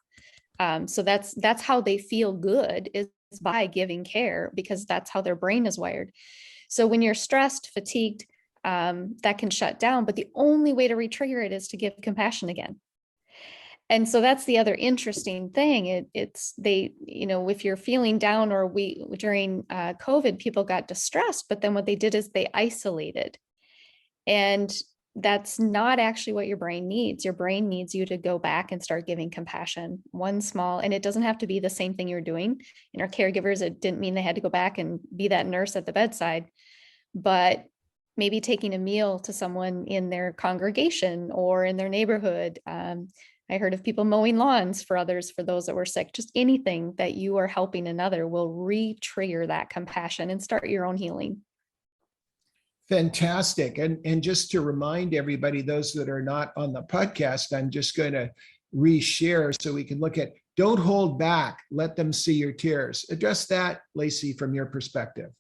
So that's how they feel good, is by giving care, because that's how their brain is wired. So when you're stressed, fatigued, that can shut down, but the only way to retrigger it is to give compassion again. And so that's the other interesting thing. If you're feeling down, or during COVID, people got distressed, but then what they did is they isolated. And that's not actually what your brain needs. Your brain needs you to go back and start giving compassion, and it doesn't have to be the same thing you're doing. In our caregivers, it didn't mean they had to go back and be that nurse at the bedside, but maybe taking a meal to someone in their congregation or in their neighborhood. I heard of people mowing lawns for others, for those that were sick. Just anything that you are helping another will re-trigger that compassion and start your own healing. Fantastic. And just to remind everybody, those that are not on the podcast, I'm just going to reshare so we can look at, don't hold back, let them see your tears. Address that, Lacey, from your perspective.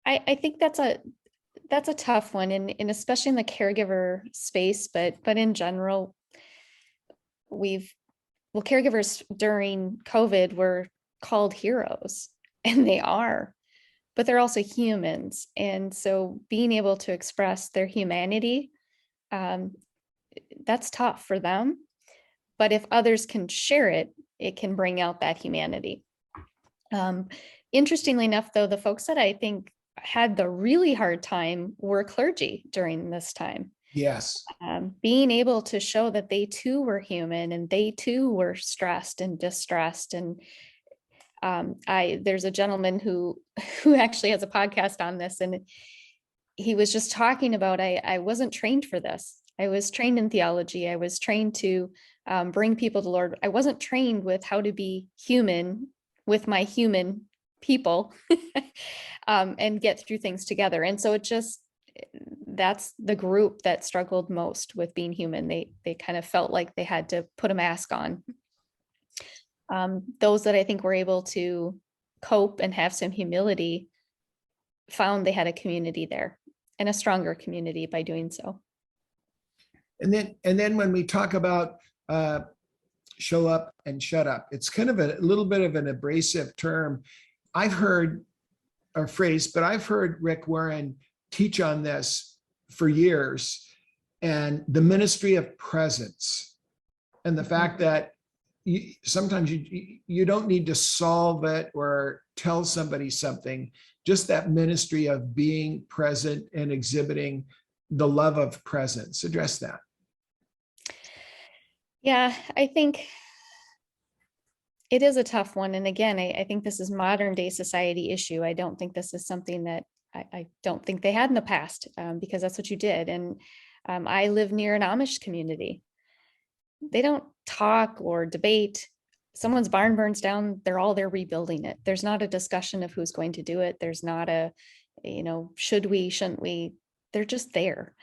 I think that's a tough one, and especially in the caregiver space, but in general, caregivers during COVID were called heroes, and they are, but they're also humans. And so being able to express their humanity, that's tough for them. But if others can share it, it can bring out that humanity. Interestingly enough, though, the folks that I think had the really hard time were clergy during this time. Yes. Being able to show that they too were human, and they too were stressed and distressed. And there's a gentleman who actually has a podcast on this, and he was just talking about, I wasn't trained for this. I was trained in theology. I was trained to bring people to the Lord. I wasn't trained with how to be human with my human people and get through things together. And so that's the group that struggled most with being human. They kind of felt like they had to put a mask on. Those that I think were able to cope and have some humility found they had a community there, and a stronger community by doing so. And then when we talk about show up and shut up, it's kind of a little bit of an abrasive term. I've heard a phrase, but I've heard Rick Warren teach on this for years, and the ministry of presence, and the fact that sometimes you don't need to solve it or tell somebody something, just that ministry of being present and exhibiting the love of presence. Address that. Yeah, I think it is a tough one. And again, I think this is modern day society issue. I don't think this is something that I don't think they had in the past, because that's what you did. And I live near an Amish community. They don't talk or debate. Someone's barn burns down, they're all there rebuilding it. There's not a discussion of who's going to do it. There's not a, should we, shouldn't we? They're just there.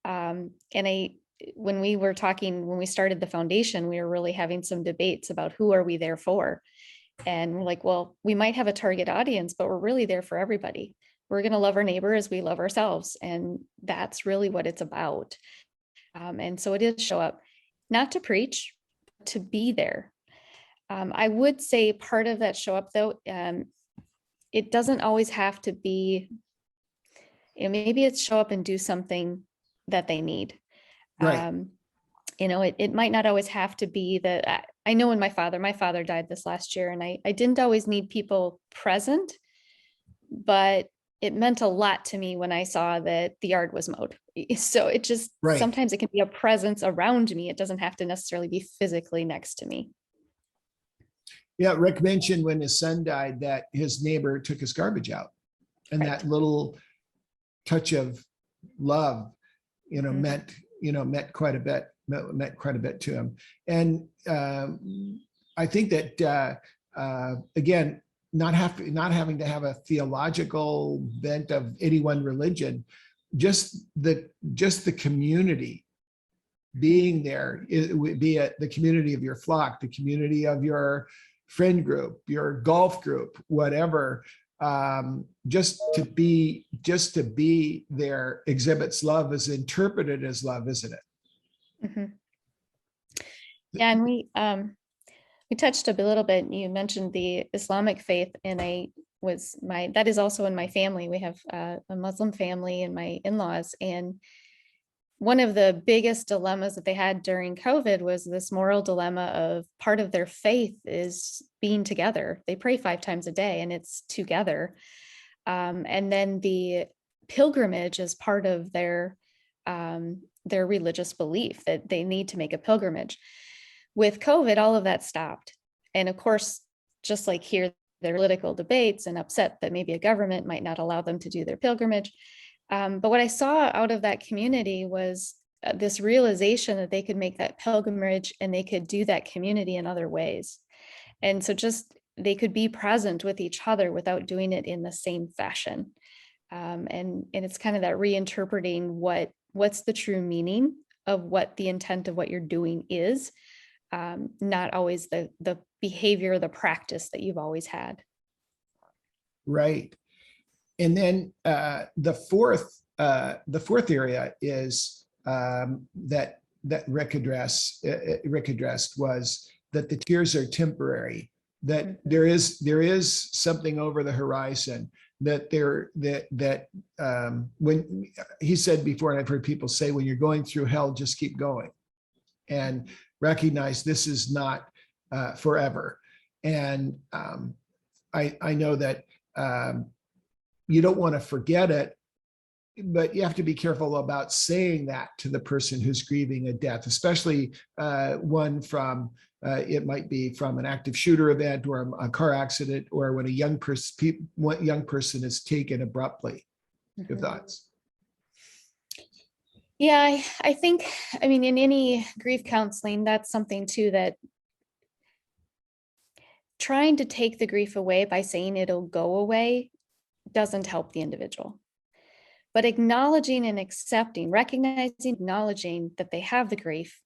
When we started the foundation, we were really having some debates about who are we there for? And we're like, well, we might have a target audience, but we're really there for everybody. We're going to love our neighbor as we love ourselves. And that's really what it's about. And so it is show up, not to preach, to be there. I would say part of that show up, though, it doesn't always have to be, maybe it's show up and do something that they need. Right. It might not always have to be that. I know when my father died this last year, and I didn't always need people present, but it meant a lot to me when I saw that the yard was mowed. So it just, Right. Sometimes it can be a presence around me. It doesn't have to necessarily be physically next to me. Yeah, Rick mentioned when his son died that his neighbor took his garbage out, and Right. that little touch of love, meant quite a bit, meant quite a bit to him. And I think that again, not having to have a theological bent of any one religion, just the community being there, be it the community of your flock, the community of your friend group, your golf group, whatever, just to be there exhibits love, is interpreted as love, isn't it? Mm-hmm. Yeah, and we touched a little bit. You mentioned the Islamic faith, and that is also in my family. We have a Muslim family and my in-laws, and one of the biggest dilemmas that they had during COVID was this moral dilemma of part of their faith is being together. They pray 5 times a day, and it's together. And then the pilgrimage is part of their religious belief that they need to make a pilgrimage. With COVID, all of that stopped. And of course, just like here, there are political debates and upset that maybe a government might not allow them to do their pilgrimage. But what I saw out of that community was this realization that they could make that pilgrimage and they could do that community in other ways. And so they could be present with each other without doing it in the same fashion. And it's kind of that reinterpreting what's the true meaning of what the intent of what you're doing is, not always the behavior, the practice that you've always had. Right. And then the fourth area is that Rick addressed was that the tears are temporary, that there is something over the horizon, that when he said before, and I've heard people say, when you're going through hell, just keep going, and recognize this is not forever. And I know that you don't want to forget it, but you have to be careful about saying that to the person who's grieving a death, especially one from, it might be from an active shooter event or a car accident, or when a young person is taken abruptly. Your thoughts? Yeah, I think, I mean, in any grief counseling, that's something too, that trying to take the grief away by saying it'll go away doesn't help the individual. But acknowledging and accepting, recognizing, acknowledging that they have the grief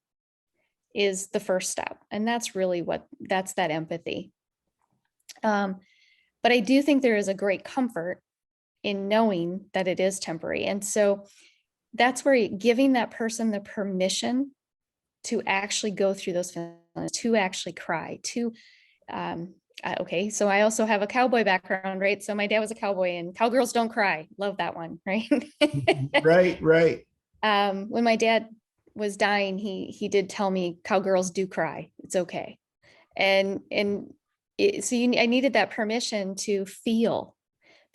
is the first step. And that's really that's that empathy. But I do think there is a great comfort in knowing that it is temporary. And so that's where giving that person the permission to actually go through those feelings, to actually cry, to, okay, so I also have a cowboy background, right? So my dad was a cowboy, and cowgirls don't cry. Love that one, right? Right, right. When my dad was dying, he did tell me cowgirls do cry. It's okay. And I needed that permission to feel,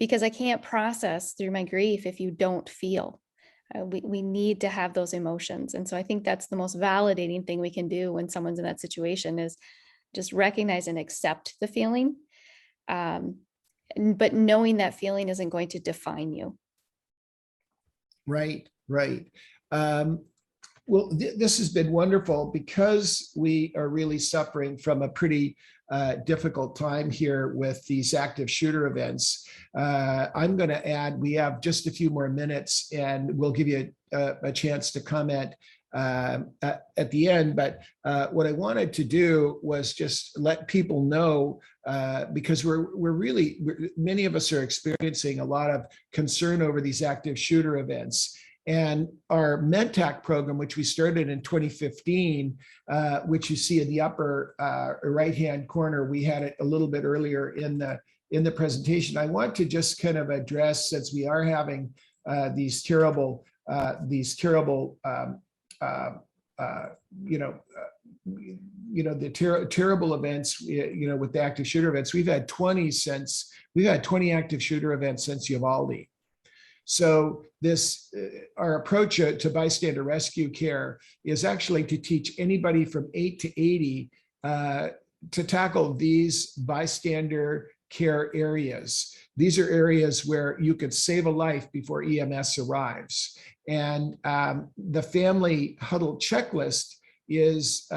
because I can't process through my grief if you don't feel. We need to have those emotions. And so I think that's the most validating thing we can do when someone's in that situation, is just recognize and accept the feeling. But knowing that feeling isn't going to define you. Right, right. Well, this has been wonderful, because we are really suffering from a pretty difficult time here with these active shooter events. I'm going to add, we have just a few more minutes, and we'll give you a chance to comment at the end. But what I wanted to do was just let people know, because many of us are experiencing a lot of concern over these active shooter events. And our MedTac program, which we started in 2015, which you see in the upper right-hand corner, we had it a little bit earlier in the presentation. I want to just kind of address, since we are having these terrible terrible events, with the active shooter events. We've had 20 active shooter events since Uvalde. So our approach to bystander rescue care is actually to teach anybody from 8 to 80 to tackle these bystander care areas. These are areas where you could save a life before EMS arrives. And the family huddle checklist is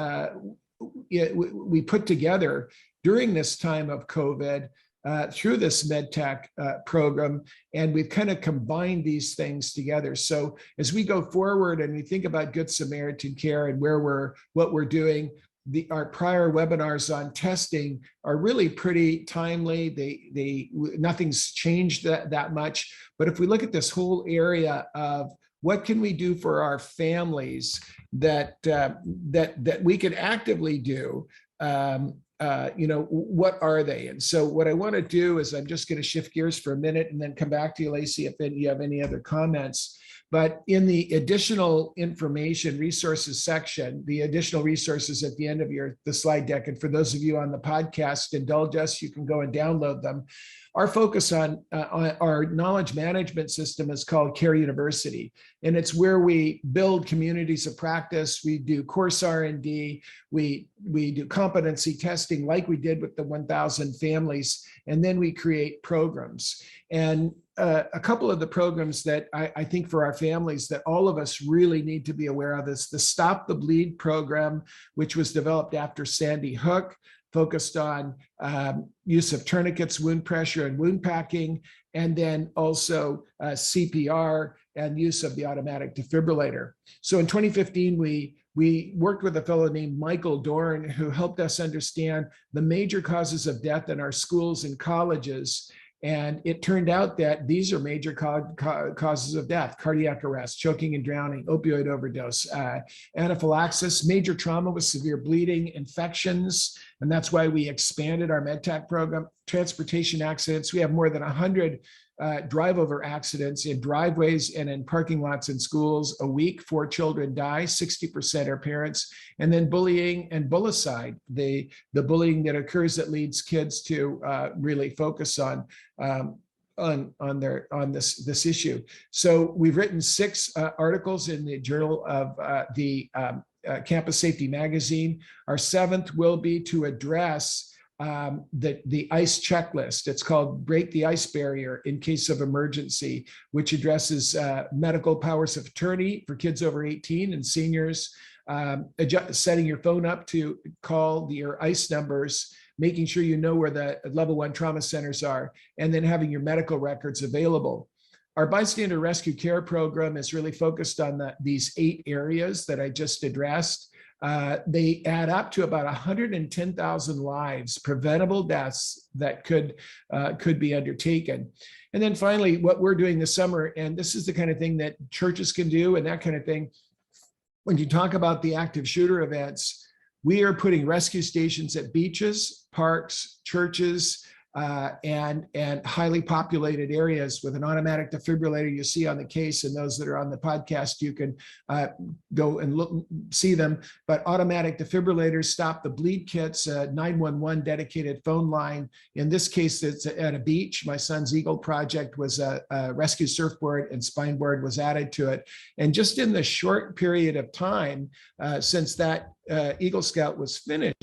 we put together during this time of COVID through this MedTac program, and we've kind of combined these things together. So as we go forward and we think about Good Samaritan care and what we're doing, our prior webinars on testing are really pretty timely. Nothing's changed that much. But if we look at this whole area of what can we do for our families that we can actively do, what are they? And so what I want to do is, I'm just going to shift gears for a minute and then come back to you, Lacey, if you have any other comments. But in the additional information resources section, the additional resources at the end of the slide deck, and for those of you on the podcast, indulge us, you can go and download them. Our focus on our knowledge management system is called Care University, and it's where we build communities of practice. We do course R&D, we do competency testing like we did with the 1,000 families, and then we create programs. And a couple of the programs that I think for our families that all of us really need to be aware of is the Stop the Bleed program, which was developed after Sandy Hook, focused on use of tourniquets, wound pressure, and wound packing, and then also CPR and use of the automatic defibrillator. So in 2015, we worked with a fellow named Michael Dorn, who helped us understand the major causes of death in our schools and colleges. And it turned out that these are major causes of death: cardiac arrest, choking and drowning, opioid overdose, anaphylaxis, major trauma with severe bleeding, infections. And that's why we expanded our MedTac program. Transportation accidents. We have more than 100 drive-over accidents in driveways and in parking lots in schools a week. 4 children die, 60% are parents. And then bullying and bullicide, the bullying that occurs that leads kids to really focus on this issue. So we've written 6 articles in the Journal of the Campus Safety Magazine. Our 7th will be to address the ICE checklist. It's called Break the Ice Barrier in Case of Emergency, which addresses medical powers of attorney for kids over 18 and seniors, setting your phone up to call your ICE numbers, making sure you know where the level 1 trauma centers are, and then having your medical records available. Our bystander rescue care program is really focused on these 8 areas that I just addressed. They add up to about 110,000 lives, preventable deaths that could be undertaken. And then finally, what we're doing this summer, and this is the kind of thing that churches can do and that kind of thing. When you talk about the active shooter events, we are putting rescue stations at beaches, parks, churches, and highly populated areas with an automatic defibrillator. You see on the case, and those that are on the podcast, you can go and look, see them. But automatic defibrillators stop the bleed kits, 911 dedicated phone line. In this case, it's at a beach. My son's Eagle project was a rescue surfboard and spine board was added to it. And just in the short period of time since that Eagle Scout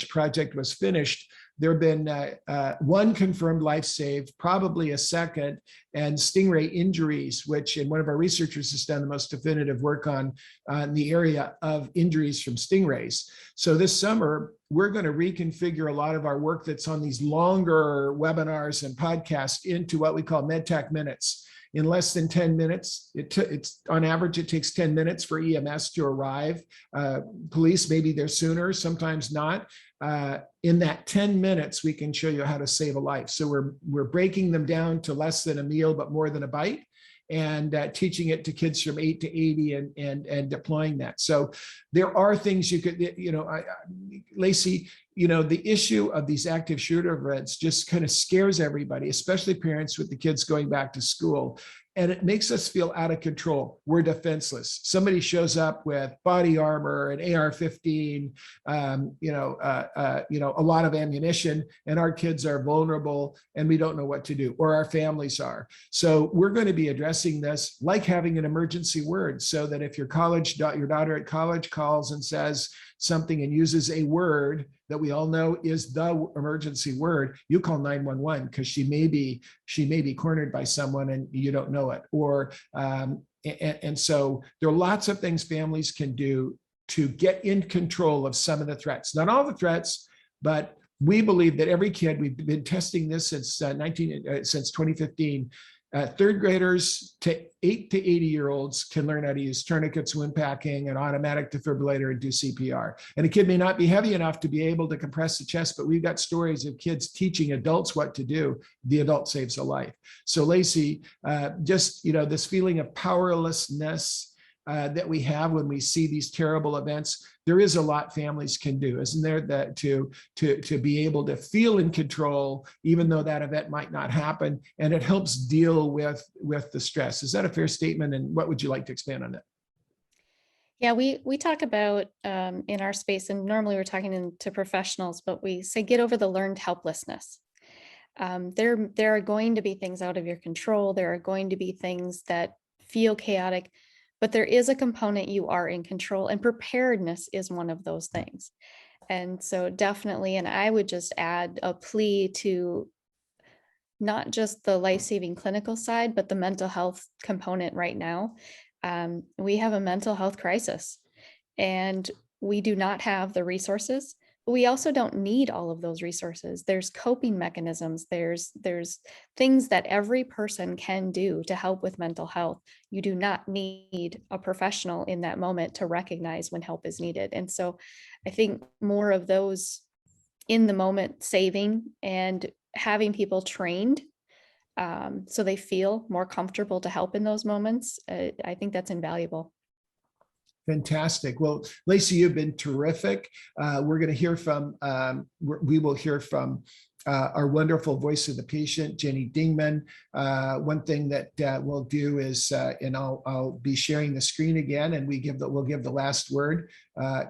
project was finished, there have been 1 confirmed life saved, probably a second, and stingray injuries, which one of our researchers has done the most definitive work on the area of injuries from stingrays. So this summer, we're going to reconfigure a lot of our work that's on these longer webinars and podcasts into what we call MedTech Minutes. In less than 10 minutes, it's on average, it takes 10 minutes for EMS to arrive. Police, maybe they're sooner, sometimes not. In that 10 minutes, we can show you how to save a life. So we're breaking them down to less than a meal, but more than a bite, and teaching it to kids from 8 to 80 and deploying that. So there are things you could, Lacey, the issue of these active shooter events just kind of scares everybody, especially parents with the kids going back to school. And it makes us feel out of control. We're defenseless. Somebody shows up with body armor, an AR-15, a lot of ammunition, and our kids are vulnerable and we don't know what to do, or our families are. So we're going to be addressing this like having an emergency word, so that if your daughter at college calls and says something and uses a word that we all know is the emergency word, you call 911 because she may be cornered by someone and you don't know it. Or and so there are lots of things families can do to get in control of some of the threats. Not all the threats, but we believe that every kid, we've been testing this since 2015. Third graders to 8 to 80-year-olds can learn how to use tourniquets, wound packing, an automatic defibrillator, and do CPR. And a kid may not be heavy enough to be able to compress the chest, but we've got stories of kids teaching adults what to do. The adult saves a life. So Lacey, this feeling of powerlessness that we have when we see these terrible events, there is a lot families can do, isn't there, that to be able to feel in control, even though that event might not happen, and it helps deal with the stress. Is that a fair statement? And what would you like to expand on that? Yeah, we talk about in our space, and normally we're talking to professionals, but we say get over the learned helplessness. There are going to be things out of your control. There are going to be things that feel chaotic, but there is a component you are in control, and preparedness is one of those things. And so definitely, and I would just add a plea to not just the life-saving clinical side, but the mental health component right now. We have a mental health crisis, and we do not have the resources. But we also don't need all of those resources. There's coping mechanisms. There's things that every person can do to help with mental health. You do not need a professional in that moment to recognize when help is needed. And so I think more of those in the moment saving and having people trained so they feel more comfortable to help in those moments, I think that's invaluable. Fantastic. Well, Lacey, you've been terrific. We're going to hear from, we will hear from our wonderful voice of the patient, Jenny Dingman. One thing that we'll do is, and I'll be sharing the screen again, and we'll give the last word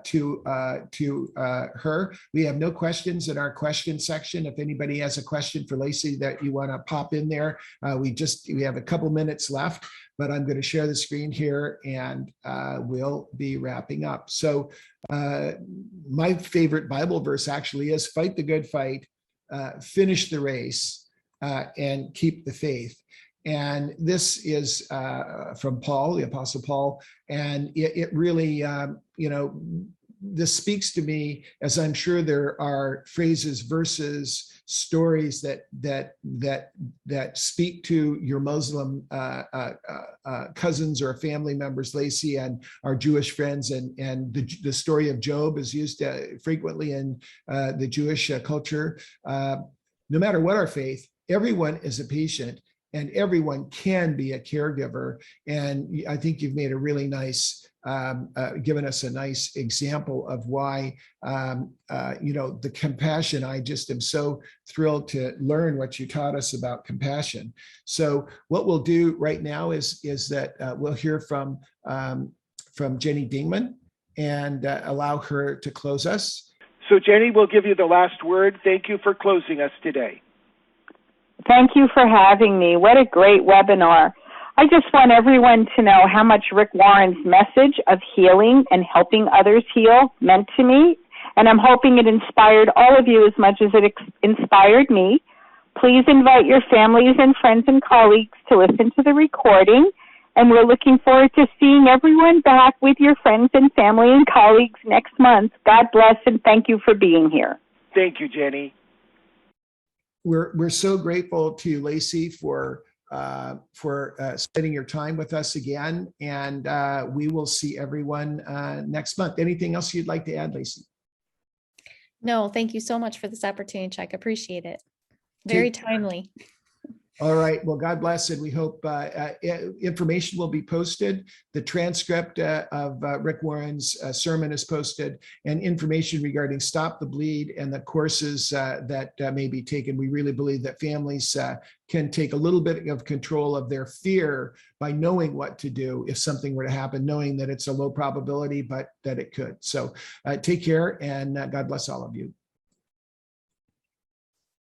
to her. We have no questions in our question section. If anybody has a question for Lacey that you want to pop in there, we have a couple minutes left, but I'm going to share the screen here and we'll be wrapping up. So my favorite Bible verse actually is fight the good fight, finish the race and keep the faith. And this is from Paul, the Apostle Paul, and it really, this speaks to me, as I'm sure there are phrases, verses, stories that speak to your Muslim cousins or family members, Lacey, and our Jewish friends, and the story of Job is used frequently in the Jewish culture. No matter what our faith, everyone is a patient. And everyone can be a caregiver. And I think you've made a really nice, given us a nice example of why, the compassion. I just am so thrilled to learn what you taught us about compassion. So what we'll do right now is that we'll hear from Jenny Dingman and allow her to close us. So Jenny, we'll give you the last word. Thank you for closing us today. Thank you for having me. What a great webinar. I just want everyone to know how much Rick Warren's message of healing and helping others heal meant to me, and I'm hoping it inspired all of you as much as it inspired me. Please invite your families and friends and colleagues to listen to the recording, and we're looking forward to seeing everyone back with your friends and family and colleagues next month. God bless, and thank you for being here. Thank you, Jenny. We're so grateful to you, Lacey, for spending your time with us again, and we will see everyone next month. Anything else you'd like to add, Lacey? No, thank you so much for this opportunity, Chuck. Appreciate it. Very timely. All right. Well, God bless, and we hope information will be posted. The transcript of Rick Warren's sermon is posted, and information regarding Stop the Bleed and the courses that may be taken. We really believe that families can take a little bit of control of their fear by knowing what to do if something were to happen, knowing that it's a low probability, but that it could. So take care, and God bless all of you.